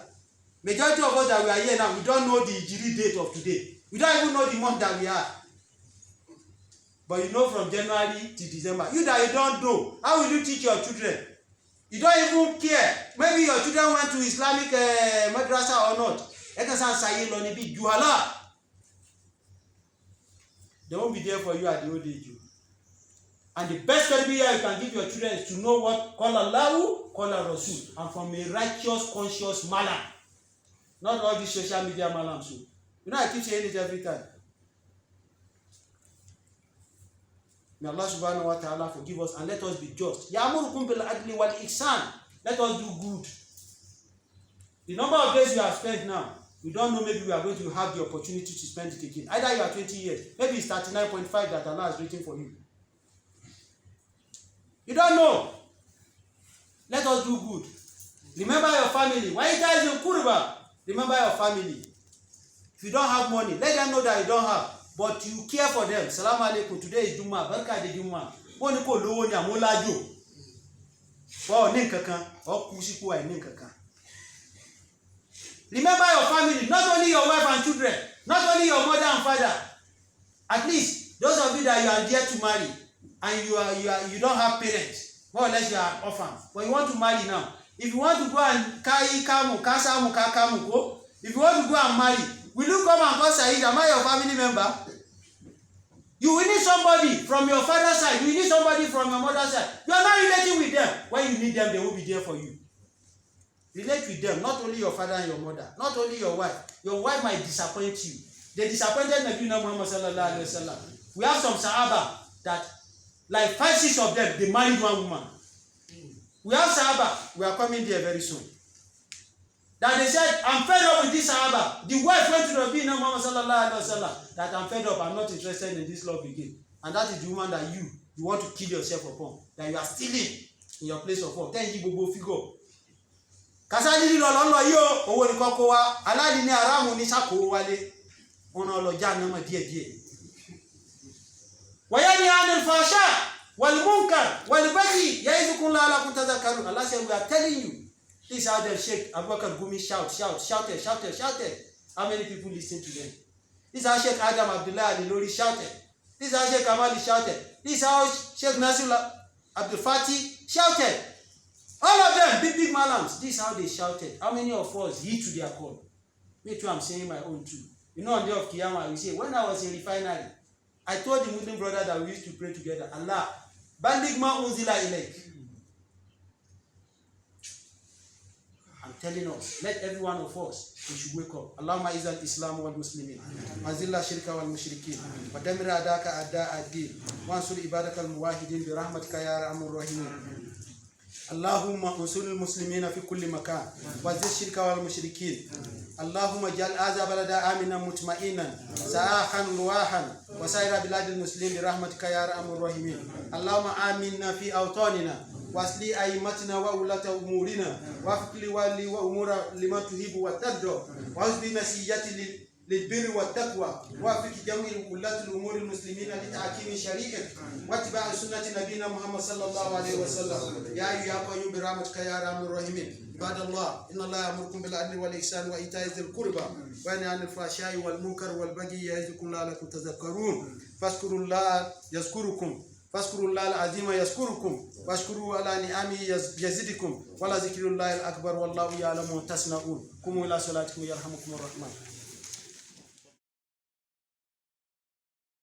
Majority of us that we are here now, we don't know the Hijri date of today. We don't even know the month that we are. but you know from January to December. You that you don't know, how will you teach your children? You don't even care. Maybe your children went to Islamic madrasa or not. They won't be there for you at the old age. And the best tarbiyah you can give your children is to know what Qala Allahu, Qala Rasul, and from a righteous, conscious manner. Not all these social media malams. So, you know, I keep saying it every time. May Allah subhanahu wa ta'ala forgive us and let us be just. Ya'murukum bil adli wal ihsan. Let us do good. The number of days we have spent now, we don't know, maybe we are going to have the opportunity to spend it again. Either you are 20 years, maybe it's 39.5 that Allah is waiting for you. You don't know. Let us do good. Remember your family. Why it is in Kurba? Remember your family. If you don't have money, let them know that you don't have. But you care for them. Salam alaikum. Today is Juma. Barka de Juma. Wọ́n kò lówó ní àmúlájò. Wọ́n ní nǹkankan. Wọ́n kú síkú àìní nǹkankan. Remember your family. Not only your wife and children. Not only your mother and father. At least those of you that you are dear to marry and you don't have parents. More or less you are orphans. But you want to marry now. If you want to go and carry kamu, kasamu, kakamu, go. If you want to go and marry, will you come and call Saheed? Am I your family member? You will need somebody from your father's side. You will need somebody from your mother's side. You are not relating with them. When you need them, they will be there for you. Relate with them. Not only your father and your mother. Not only your wife. Your wife might disappoint you. They disappointed Nabi Muhammad sallallahu alaihi wasallam. We have some Sahaba that, like 5, 6 of them, they married one woman. We have Sahaba. We are coming there very soon. That they said, I'm fed up with this Sahaba. The wife went to Nabi Muhammad sallallahu alaihi wasallam that I'm fed up. I'm not interested in this love again. And that is the woman that you want to kill yourself upon. That you are stealing in your place of work. Then you go figure. Kasali lo yo owo ni koko wa aladi ni aramu ni sako wale ona lo jahannama die wa yani anil fasha wal munkar wal baghi yaizukum la'allakum tadhakkarun. Allah said, we are telling you. This is how the Sheikh Abubakar Gumi shouted. How many people listen to them? This is how Sheikh Adam Abdullah Al-Ilori shouted. This is how Sheikh Kamali shouted. This is how Sheikh Nasir Abdul Fati shouted. All of them, big malams. This is how they shouted. How many of us heed to their call? Me too, I'm saying my own too. You know, on the day of Qiyamah, we say, when I was in refinery, I told the Muslim brother that we used to pray together, Allah, Bandig ma unzila ilayk. I'm telling us, let every one of us, we should wake up. Allahumma izal Islam wal Muslimin. Azilla shirka wal mushrikin. Wa damir adaka adda ad-din. Wa ansur ibadaka al muwahidin bi rahmatika ya arhamar rahimin. اللهم انصر المسلمين في كل مكان وزد الشرك والمشركين. اللهم اجعل هذا بلد آمنا مطمئنا ساخا رواحا وسائر بلاد المسلمين برحمتك يا ارحم الراحمين. اللهم آمنا في اوطاننا واصلح ائمتنا وولاة امورنا وفق لولي وامور لما تحب وترضى واهد نسيتي للبر والتقوى وفق جميع ولاة الامور المسلمين لتحكيم شريعتك واتباع سنة نبينا محمد صلى الله عليه وسلم. يا أيها يا قيوم برحمتك يا ارحم الراحمين. عباد الله إن الله يأمركم بالعدل والإحسان وإيتاء ذي القربى وينهى عن الفحشاء والمنكر والبغي يعظكم لعلكم تذكرون. فاذكروا الله يذكركم فاذكروا الله العظيم يذكركم واشكروا على نعمه يزدكم ولذكر الله الأكبر والله يعلم ما تصنعون. قوموا إلى صلاتكم يرحمكم الرحمن.